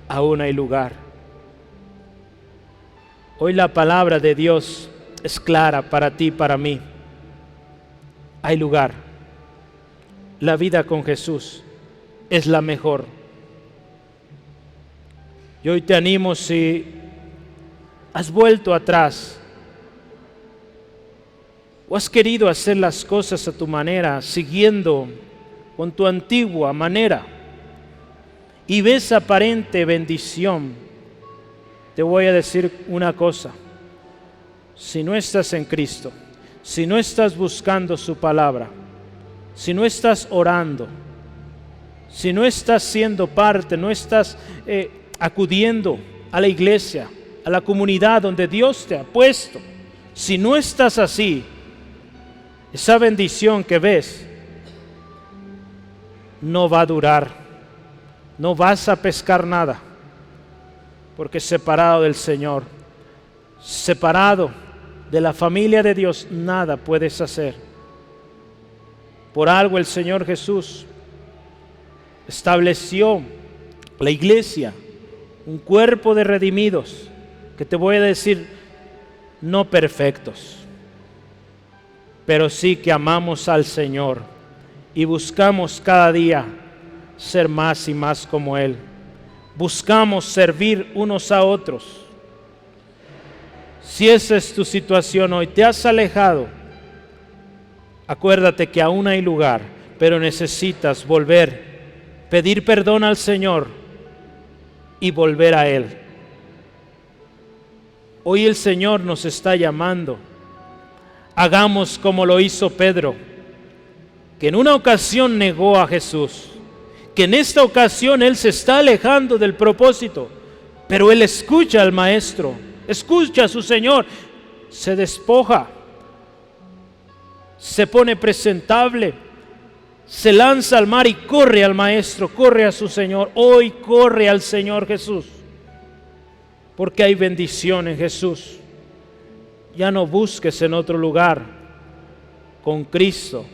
Aún hay lugar. Hoy la palabra de Dios es clara para ti y para mí. Hay lugar. La vida con Jesús es la mejor. Y hoy te animo, si has vuelto atrás o has querido hacer las cosas a tu manera, siguiendo con tu antigua manera, y ves aparente bendición, te voy a decir una cosa. Si no estás en Cristo, si no estás buscando su palabra, si no estás orando, si no estás siendo parte, no estás acudiendo a la iglesia, a la comunidad donde Dios te ha puesto, si no estás así, esa bendición que ves no va a durar, no vas a pescar nada, porque separado del Señor, separado de la familia de Dios, nada puedes hacer. Por algo el Señor Jesús estableció la iglesia, un cuerpo de redimidos, que te voy a decir, no perfectos, pero sí que amamos al Señor y buscamos cada día ser más y más como Él. Buscamos servir unos a otros. Si esa es tu situación hoy, te has alejado, acuérdate que aún hay lugar, pero necesitas volver, pedir perdón al Señor y volver a Él. Hoy el Señor nos está llamando. Hagamos como lo hizo Pedro, que en una ocasión negó a Jesús, que en esta ocasión él se está alejando del propósito, pero él escucha al Maestro, escucha a su Señor, se despoja, se pone presentable, se lanza al mar y corre al Maestro, corre a su Señor. Hoy corre al Señor Jesús, porque hay bendición en Jesús. Ya no busques en otro lugar. Con Cristo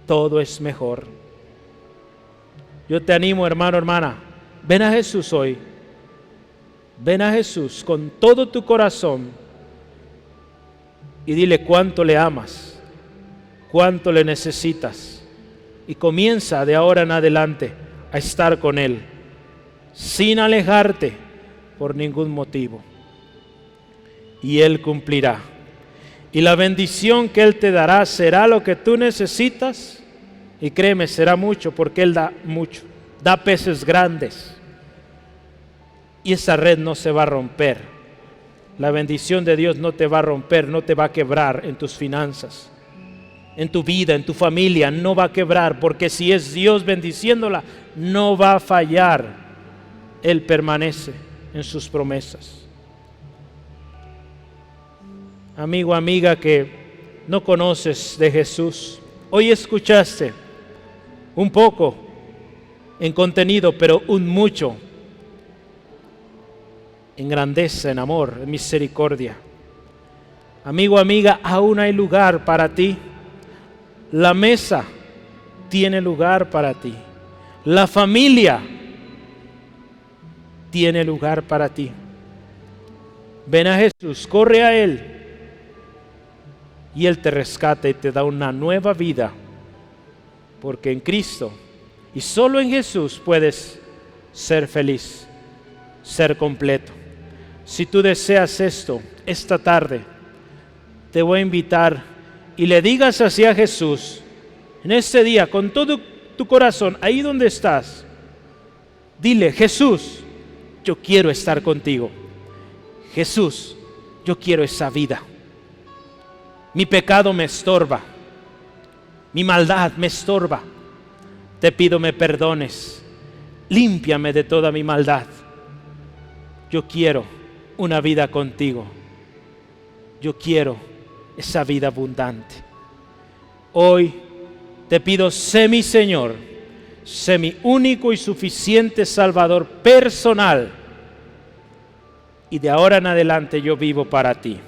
todo es mejor. Yo te animo, hermano, hermana, ven a Jesús hoy. Ven a Jesús con todo tu corazón y dile cuánto le amas, cuánto le necesitas, y comienza de ahora en adelante a estar con Él sin alejarte por ningún motivo, y Él cumplirá. Y la bendición que Él te dará será lo que tú necesitas, y créeme, será mucho, porque Él da mucho, da peces grandes, y esa red no se va a romper. La bendición de Dios no te va a romper, no te va a quebrar en tus finanzas, en tu vida, en tu familia, no va a quebrar, porque si es Dios bendiciéndola, no va a fallar. Él permanece en sus promesas. Amigo, amiga que no conoces de Jesús, hoy escuchaste un poco en contenido, pero un mucho en grandeza, en amor, en misericordia. Amigo, amiga, aún hay lugar para ti. La mesa tiene lugar para ti. La familia tiene lugar para ti. Ven a Jesús, corre a Él y Él te rescata y te da una nueva vida, porque en Cristo y solo en Jesús puedes ser feliz, ser completo. Si tú deseas esto, esta tarde te voy a invitar y le digas así a Jesús, en este día, con todo tu corazón, ahí donde estás, dile: Jesús, yo quiero estar contigo. Jesús, yo quiero esa vida. Mi pecado me estorba, mi maldad me estorba. Te pido me perdones, límpiame de toda mi maldad. Yo quiero una vida contigo. Yo quiero esa vida abundante. Hoy te pido, sé mi Señor, sé mi único y suficiente Salvador personal. Y de ahora en adelante yo vivo para ti.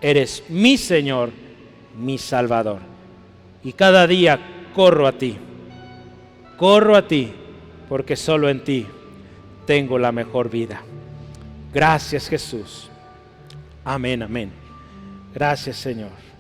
Eres mi Señor, mi Salvador. Y cada día corro a ti, porque solo en ti tengo la mejor vida. Gracias, Jesús. Amén, amén. Gracias, Señor.